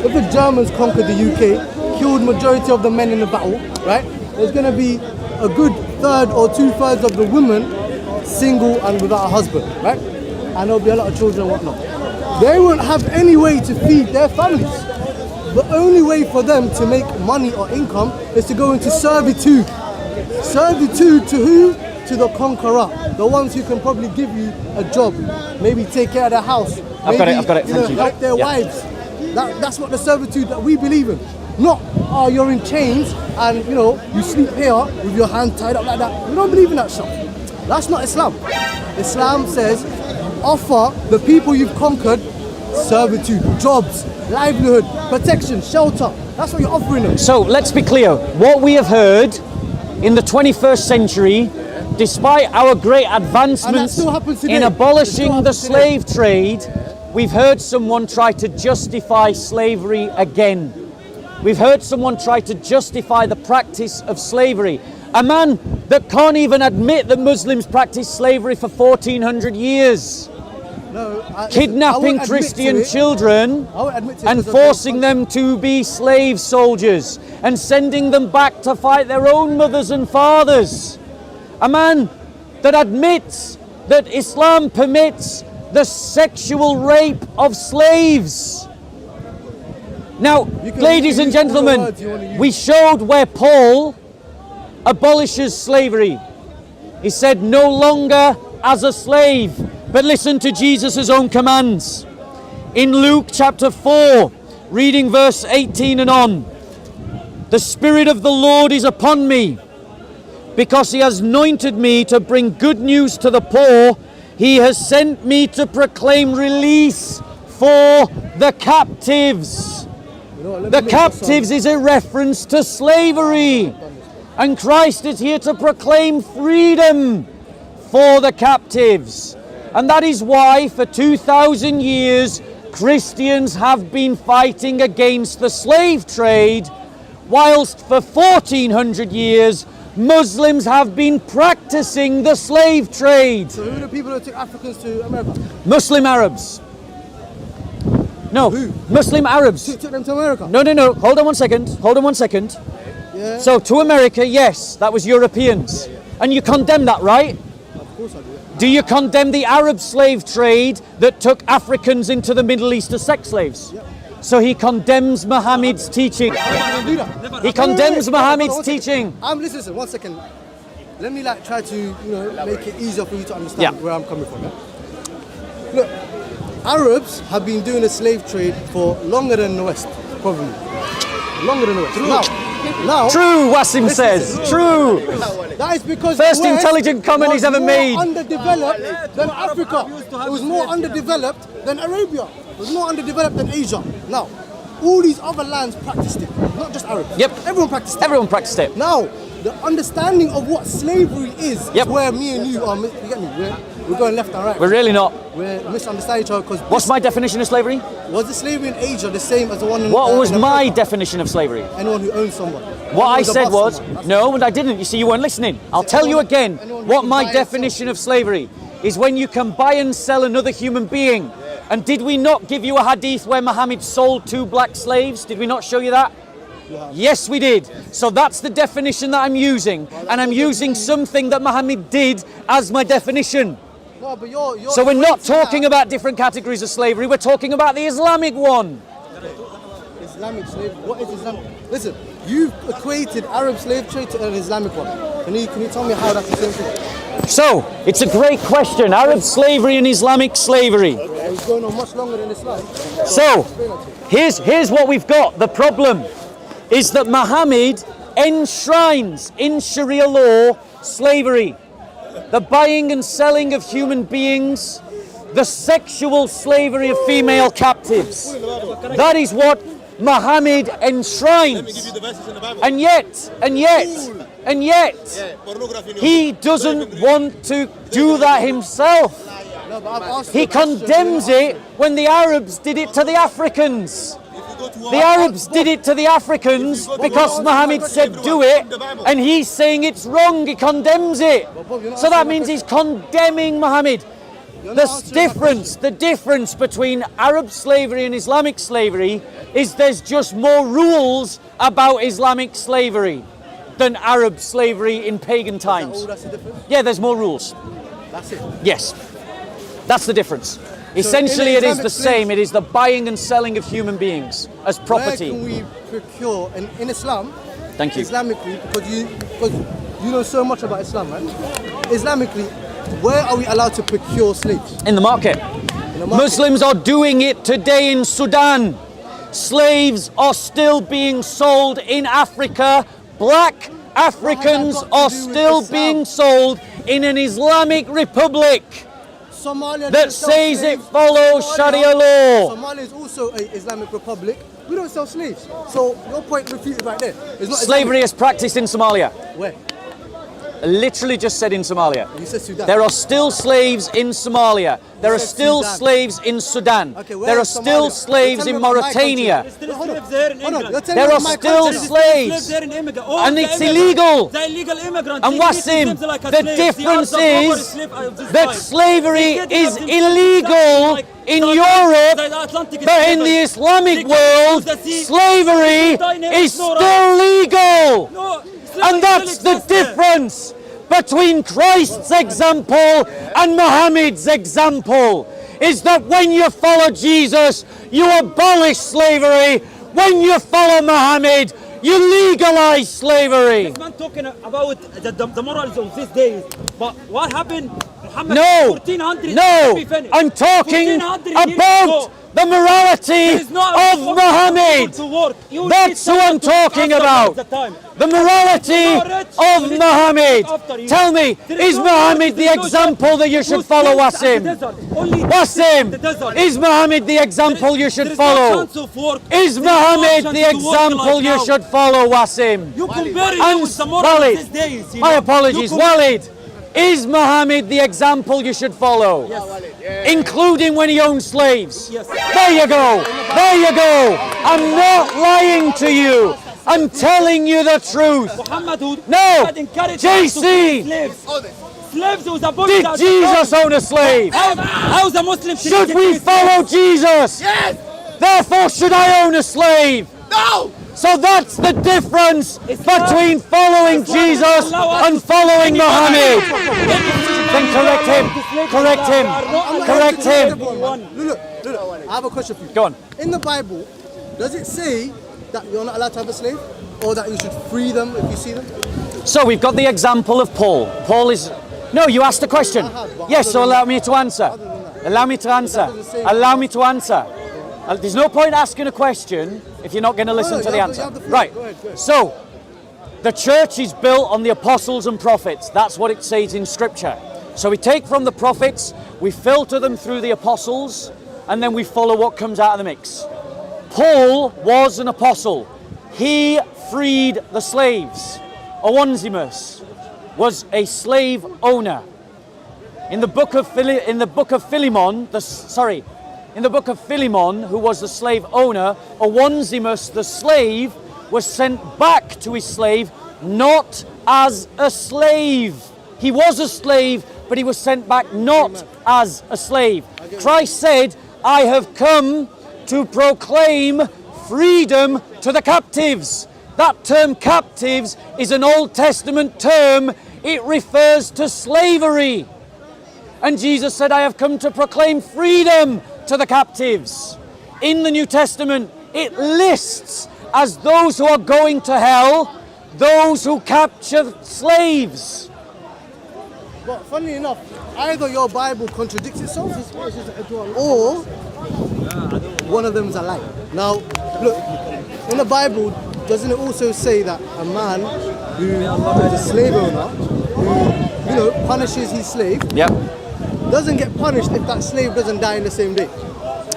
If the Germans conquered the UK, killed majority of the men in the battle, right? There's going to be a good third or 2/3 of the women single and without a husband, right? And there'll be a lot of children and whatnot. They won't have any way to feed their families. The only way for them to make money or income is to go into servitude Servitude to who? To the conqueror. The ones who can probably give you a job, maybe take care of their house, I've got it, you know, thank you. help their Yeah. wives. That's what the servitude that we believe in. Not, oh, you're in chains and you know you sleep here with your hand tied up like that. We don't believe in that stuff. That's not Islam. Islam says offer the people you've conquered servitude, jobs, livelihood, protection, shelter. That's what you're offering them. So let's be clear. What we have heard in the 21st century, despite our great advancements still happens today. in It abolishing still the happens today. slave trade, we've heard someone try to justify slavery again. We've heard someone try to justify the practice of slavery. A man that can't even admit that Muslims practiced slavery for 1400 years. No, I Kidnapping won't admit Christian to it. children I won't admit to it and because of their forcing them to be slave soldiers and sending them back to fight their own mothers and fathers. A man that admits that Islam permits the sexual rape of slaves. Now, You can ladies and use all the gentlemen, words you wanna use. we showed where Paul abolishes slavery. He said, no longer as a slave, but listen to Jesus' own commands. In Luke chapter 4, reading verse 18 and on, the Spirit of the Lord is upon me, because he has anointed me to bring good news to the poor. He has sent me to proclaim release for the captives. You know what, let The me make this captives is a reference to slavery. And Christ is here to proclaim freedom for the captives. And that is why for 2,000 years Christians have been fighting against the slave trade, whilst for 1,400 years Muslims have been practicing the slave trade. So who are the people that took Africans to America? Muslim Arabs. No, Who? Muslim Arabs. Took them to America? No. Hold on one second. Yeah. So to America, yes, that was Europeans. And you condemn that, right? Of course I do. Do you condemn the Arab slave trade that took Africans into the Middle East as sex slaves? Yep. So he condemns Muhammad's teaching. I don't do that. He condemns Wait, Muhammad's one second. teaching. Listen, 1 second. Let me try to make it easier for you to understand Yeah. where I'm coming from. Yeah? Look, Arabs have been doing the slave trade for longer than the West, probably. Longer than the West. Now, True, Wasim says. True. that is because First the West intelligent comment he's was ever more made. underdeveloped than Africa. It was more underdeveloped than Arabia. It was more underdeveloped than Asia. Now, all these other lands practiced it, not just Arabs. Yep. Everyone practiced it. Everyone practiced it. Now, the understanding of what slavery is Yep. where me and you are, you get me? We're going left and right. We're really not. We're misunderstanding each other because What's my definition of slavery? was the slavery in Asia the same as the one in What was in my America? definition of slavery? Anyone who owns someone. What I Anyone who's said above was, someone. That's no, and I didn't. You see, you weren't listening. I'll tell you again anyone who what can my buy and sell definition of slavery is: when you can buy and sell another human being. And did we not give you a hadith where Muhammad sold 2 black slaves? Did we not show you that? Yes, we did. So that's the definition that I'm using. And I'm using something that Muhammad did as my definition. No, but you're So we're not equating talking that- about different categories of slavery. We're talking about the Islamic one. Islamic slave. What is Islamic? Listen, you've equated Arab slave trade to an Islamic one. Can you tell me how that's the same thing? So it's a great question. Arab slavery and Islamic slavery. It's going on much longer than Islam. So here's what we've got. The problem is that Muhammad enshrines in Sharia law slavery, the buying and selling of human beings, the sexual slavery of female captives. That is what Muhammad enshrines. And yet, he doesn't want to do that himself. No, but I've asked He you a question. condemns it when the Arabs did it to the Africans. The Arabs did it to the Africans because Muhammad said do it, and he's saying it's wrong. He condemns it. So that means he's condemning Muhammad. The difference between Arab slavery and Islamic slavery is there's just more rules about Islamic slavery than Arab slavery in pagan times. Oh, that's the difference? Yeah, there's more rules. That's it. Yes, that's the difference. Essentially, in it is Islamic the same. It is the buying and selling of human beings as Where property. can we procure in Islam? Thank you. Islamically, because you know so much about Islam, right? Islamically, where are we allowed to procure slaves? In the market. In the market. Muslims are doing it today in Sudan. Slaves are still being sold in Africa. Black Africans got to are do with still Islam? being sold in an Islamic republic Somalia that doesn't sell says it slaves. follows Sharia law. Somalia is also an Islamic republic. We don't sell slaves. So your point refuted right there. It's not Slavery is practiced in Somalia. Islamic. Where? Literally just said in Somalia. You said Sudan. There are still slaves in Somalia. There are said still Sudan. slaves in Sudan. Okay, where There are is still Somalia? slaves You're in telling me about my Mauritania. country. Still Hold on. slaves there in Hold on. England. You're telling There me are about my still country. slaves. there in immigrant. All And the it's immigrants, illegal. The illegal immigrants. And they treat Wasim, themselves like a the slave. difference They are the is slave of this that time. slavery They get is them illegal like in the Europe, the Atlantic is but in seven. the Islamic They can world, use the sea. slavery Dynamic is flora. still legal. No, And that's the difference between Christ's example and Muhammad's example, is that when you follow Jesus, you abolish slavery. When you follow Muhammad, you legalize slavery. This man talking about the morals of these days. But what happened? Muhammad, No, 1400 no, be finished. I'm talking 1400 years about ago. the morality There is no of Muhammad. to work. You That's need who I'm someone to talking answer about. at the time. The morality You are rich, of you need Muhammad. to look after you. Tell me, There is no Muhammad work, the there is no example job. that you You should follow, stay at the Wasim? desert. Only the Wasim, desert. is Muhammad the example you should There is follow? No chance of work. Is There is no Muhammad chance the to work example like you now. should follow, Wasim? You compare it And with the morals Walid, of these days. You my know? apologies, You Walid, is Muhammad the example you should follow? Including when he owned slaves? Yes. There you go, there you go. I'm not lying to you. I'm telling you the truth. Muhammad who No, had encouraged us to JC. be slaves. Slaves was a Did Jesus own a slave? How's a Muslim Should we follow Jesus? Yes! Therefore, should I own a slave? No! So that's the difference between following Jesus and following Muhammad. Then correct him. Correct him. Correct him. Look, I have a question for you. Go on. In the Bible, does it say that you're not allowed to have a slave? Or that you should free them if you see them? So we've got the example of Paul. Paul is... No, you asked a question. Yes, so allow me to answer. Allow me to answer. Allow me to answer. There's no point asking a question if you're not going to listen to the answer. Right. Go ahead. So, the church is built on the apostles and prophets. That's what it says in Scripture. So we take from the prophets, we filter them through the apostles, and then we follow what comes out of the mix. Paul was an apostle. He freed the slaves. Onesimus was a slave owner. In the book of Philemon, who was the slave owner, Onesimus, the slave, was sent back to his slave, not as a slave. He was a slave, but he was sent back not as a slave. Christ said, I have come to proclaim freedom to the captives. That term captives is an Old Testament term. It refers to slavery. And Jesus said, I have come to proclaim freedom to the captives. In the New Testament, it lists as those who are going to hell, those who capture slaves. But funnily enough, either your Bible contradicts itself or one of them is a lie. Now, look, in the Bible, doesn't it also say that a man who is a slave owner, who, punishes his slave, Yep. doesn't get punished if that slave doesn't die in the same day?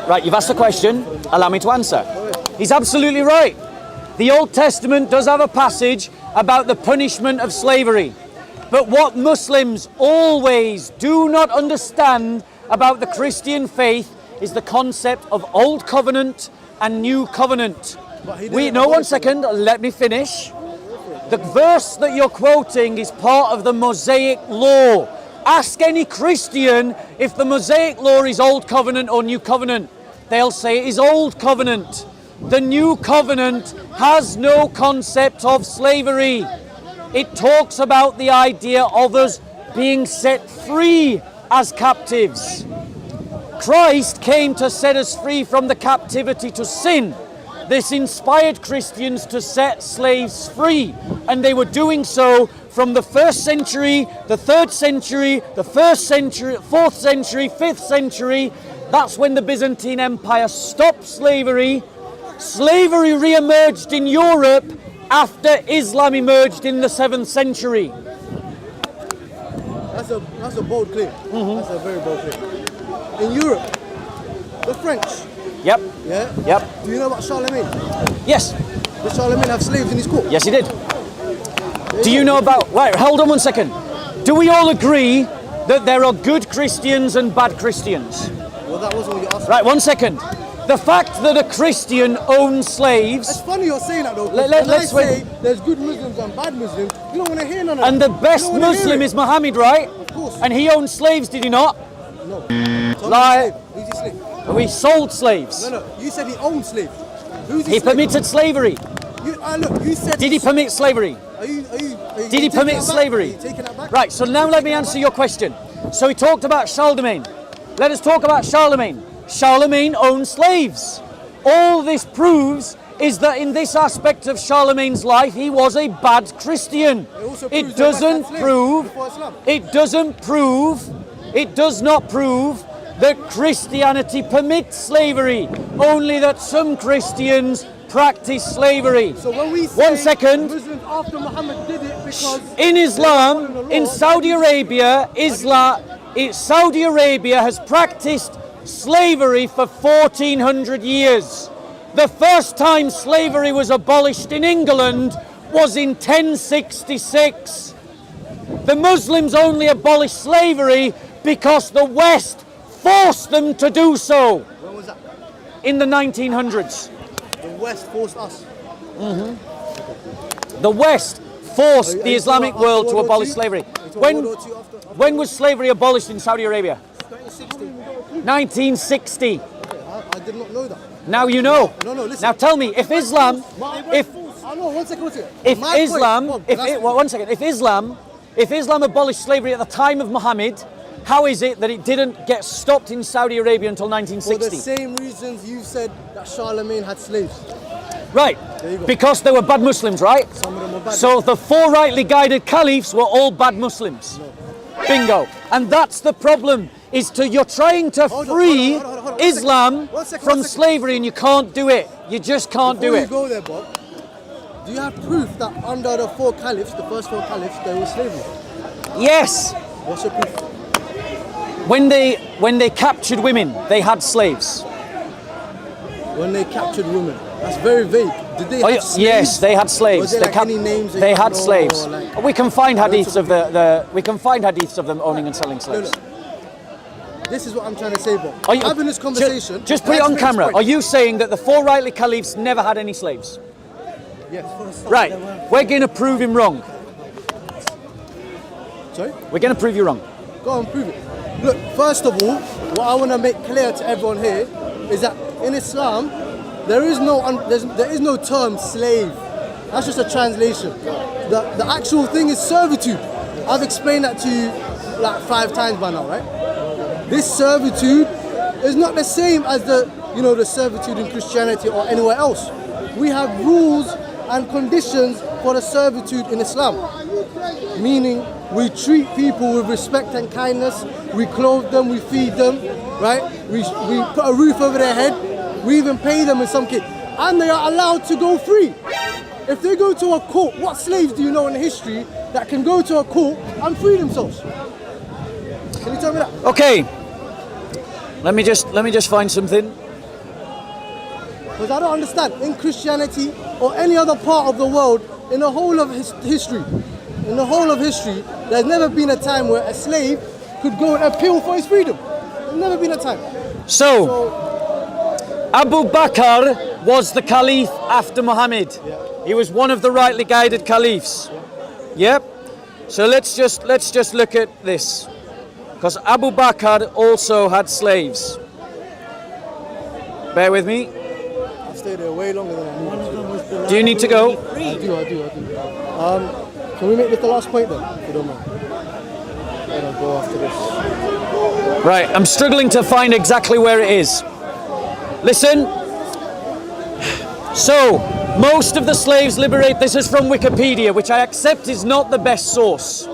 Right, you've asked a question. Allow me to answer. He's absolutely right. The Old Testament does have a passage about the punishment of slavery. But what Muslims always do not understand about the Christian faith is the concept of Old Covenant and New Covenant. One second, let me finish. The verse that you're quoting is part of the Mosaic Law. Ask any Christian if the Mosaic Law is Old Covenant or New Covenant. They'll say it is Old Covenant. The New Covenant has no concept of slavery. It talks about the idea of us being set free as captives. Christ came to set us free from the captivity to sin. This inspired Christians to set slaves free, and they were doing so from the 1st century, the 3rd century, the 1st century, 4th century, 5th century. That's when the Byzantine Empire stopped slavery. Slavery re-emerged in Europe after Islam emerged in the 7th century. That's a bold claim. That's a very bold claim. In Europe, the French. Yep. Yeah. Yep. Do you know about Charlemagne? Yes. Did Charlemagne have slaves in his court? Yes, he did. Do you know about... Right, hold on one second. Do we all agree that there are good Christians and bad Christians? Well, that wasn't what you asked. Right, one second. The fact that a Christian owns slaves... It's funny you're saying that though. Let's say there's good Muslims and bad Muslims, you don't want to hear none of that. And the best You don't wanna hear Muslim it. is Muhammad, right? Of course. And he owned slaves, did he not? No. Like- Who's he slave? We sold slaves. No. You said he owned slaves. Who's He slave? permitted slavery. Look, you said. Did he permit slavery? Are you Did he taking permit that back? slavery? Are you taking that back? Right, so now let me answer your question. So he talked about Charlemagne. Let us talk about Charlemagne. Charlemagne owned slaves. All this proves is that in this aspect of Charlemagne's life, he was a bad Christian. also proves It that doesn't that's slaves prove, before Islam. it does not prove that Christianity permits slavery, only that some Christians practice slavery. So when we say One second. Muslims after Muhammad did it because In Islam, in Saudi Arabia, Saudi Arabia has practiced slavery for 1400 years. The first time slavery was abolished in England was in 1066. The Muslims only abolished slavery because the West forced them to do so. when was that? In the 1900s. The West forced us. The West forced Are the you Islamic talking about world to World War abolish II? slavery. Are you talking When, World War II after when was slavery abolished in Saudi Arabia? 1960. I did not know that. Now you know. No, listen. Now tell me, if Islam, if I know, one second. if My point- Islam, Bob, if that's- it, well, one second, if Islam abolished slavery at the time of Muhammad, how is it that it didn't get stopped in Saudi Arabia until for the 1960? same reasons you said that Charlemagne had slaves. Right, you go. because they were bad Muslims, right? Some of them were bad. So the 4 rightly guided caliphs were all bad Muslims. Bingo. And that's the problem, is you're trying to Hold on, free hold on, Islam One second, from one second. slavery, and you can't do it. You just can't Before do you it. go there, Bob, do you have proof that under the 4 caliphs, the first 4 caliphs, there was slavery? Yes. What's your proof? When they captured women, they had slaves. When they captured women. That's very vague. Did they Oh, have yeah, slaves? yes, they had slaves. Was there like any names that they you had know, slaves. or like- We can find hadiths of Lots we can find hadiths of them owning and selling slaves. This is what I'm trying to say, Bob. Are you- Having this conversation. Just put it let's on make this camera. point. Are you saying that the 4 rightly caliphs never had any slaves? Yes. Right. We're going to prove him wrong. Sorry? We're going to prove you wrong. Go on, prove it. Look, first of all, what I want to make clear to everyone here is that in Islam, there is no term slave. That's just a translation. The actual thing is servitude. I've explained that to you like 5 times by now, right? This servitude is not the same as the servitude in Christianity or anywhere else. We have rules and conditions for the servitude in Islam. Meaning, we treat people with respect and kindness, we clothe them, we feed them, right? We put a roof over their head, we even pay them in some cases. And they are allowed to go free. If they go to a court, what slaves do you know in history that can go to a court and free themselves? Can you tell me that? Okay. Let me just find something. Because I don't understand. In Christianity or any other part of the world, in the whole of history, there's never been a time where a slave could go and appeal for his freedom. There's never been a time. So, Abu Bakr was the caliph after Muhammad. He was one of the rightly guided caliphs. Yep. So let's just look at this, because Abu Bakr also had slaves. Bear with me. I've stayed there way longer than I needed to. Do you need to go? I do. Can we make this the last point then, if you don't mind? Then I'll go after this. Right, I'm struggling to find exactly where it is. Listen. So, Most of the slaves liberated, this is from Wikipedia, which I accept is not the best source.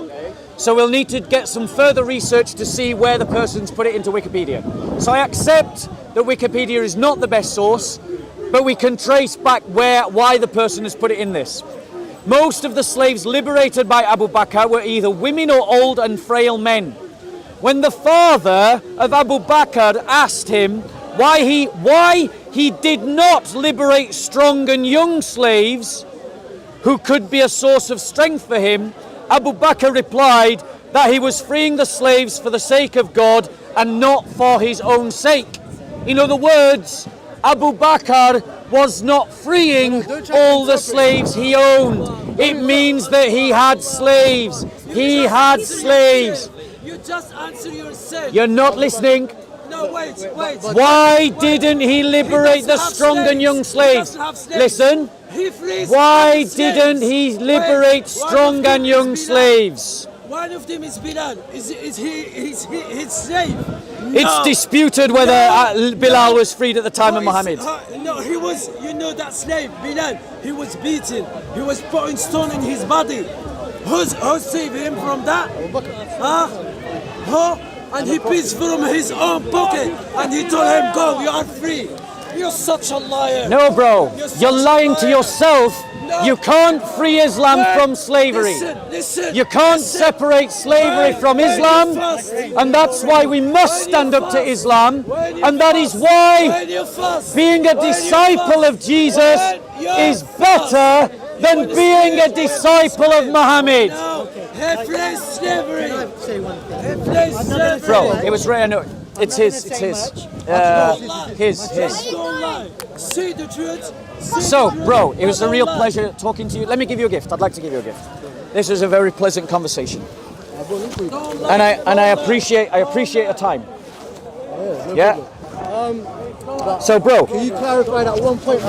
So we'll need to get some further research to see where the person's put it into Wikipedia. So I accept that Wikipedia is not the best source, but we can trace back why the person has put it in this. Most of the slaves liberated by Abu Bakr were either women or old and frail men. When the father of Abu Bakr asked him why he did not liberate strong and young slaves who could be a source of strength for him, Abu Bakr replied that he was freeing the slaves for the sake of God and not for his own sake. In other words, Abu Bakr was not freeing all the slaves he owned. It means that he had slaves. He had slaves. You just answer yourself. You're not listening. No, wait. Why didn't he liberate the strong and young slaves? Listen. Why didn't he liberate strong and young slaves? One of them is Bilal. Is he his slave? It's disputed whether Bilal was freed at the time of Muhammad. No, he was. You know that slave Bilal. He was beaten. He was putting stone in his body. Who saved him from that? And he pays from his own pocket. And he told him, "Go, you are free." You're such a liar. No, bro. You're lying to yourself. No. You can't free Islam from slavery. Listen, You can't separate slavery from Islam, and that's why we must stand up to Islam, and that is why being a disciple of Jesus is better than being a disciple of Muhammad. Bro, it was rare. No, it's his. His. Say the truth. So, bro, it was a real pleasure talking to you. Let me give you a gift. I'd like to give you a gift. This was a very pleasant conversation, and I appreciate your time. Yeah. So, bro, Can you clarify that one point?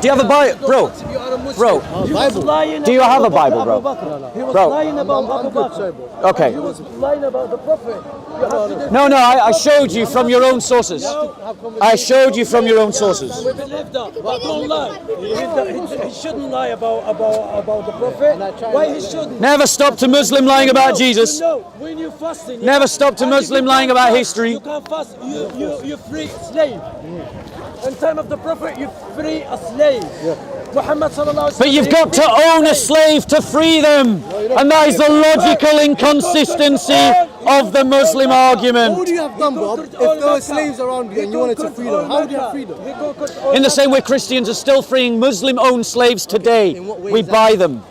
do you have a Bible, bro? Bro, do you have a Bible, bro? He was Bro. lying about Abu Bakr. Okay. He was lying about the Prophet. You have to No, I showed you from your own sources. I showed you from your own sources. We believe that, but don't lie. He shouldn't lie about the Prophet. Why he shouldn't? Never stopped a Muslim lying about Jesus. No, when you're fasting. Never stopped a and if Muslim you lying can't about fast, history. You can't fast. You free slave. In time of the Prophet, you free a slave. Muhammad sallallahu alaihi wasallam. But you've got to own a slave to free them. And that is the logical inconsistency of the Muslim What argument. would you have done, Bob, if there were slaves around you and you wanted to free them? How would you have freed them? In the same way Christians are still freeing Muslim-owned slaves today. In what way We is that? buy them.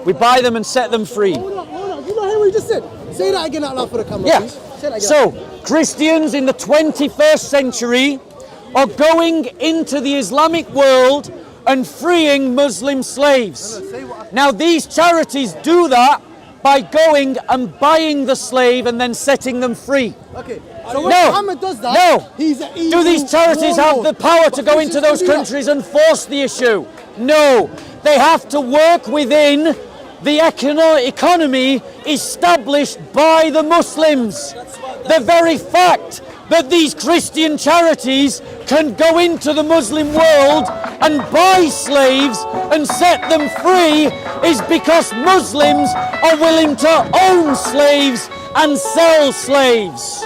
We buy them and set them free. Hold on. You not hear what you just said? Say that again out loud for the camera, Yeah. please. Say that again. So, Christians in the 21st century are going into the Islamic world and freeing Muslim slaves. Now, these charities do that by going and buying the slave and then setting them free. Okay. So when No. Muhammad does that, No. he's an evil Do these charities have the warlord. power to But go into those Christians do that. countries and force the issue? No. They have to work within the economy established by the Muslims. The very fact that these Christian charities can go into the Muslim world and buy slaves and set them free is because Muslims are willing to own slaves and sell slaves.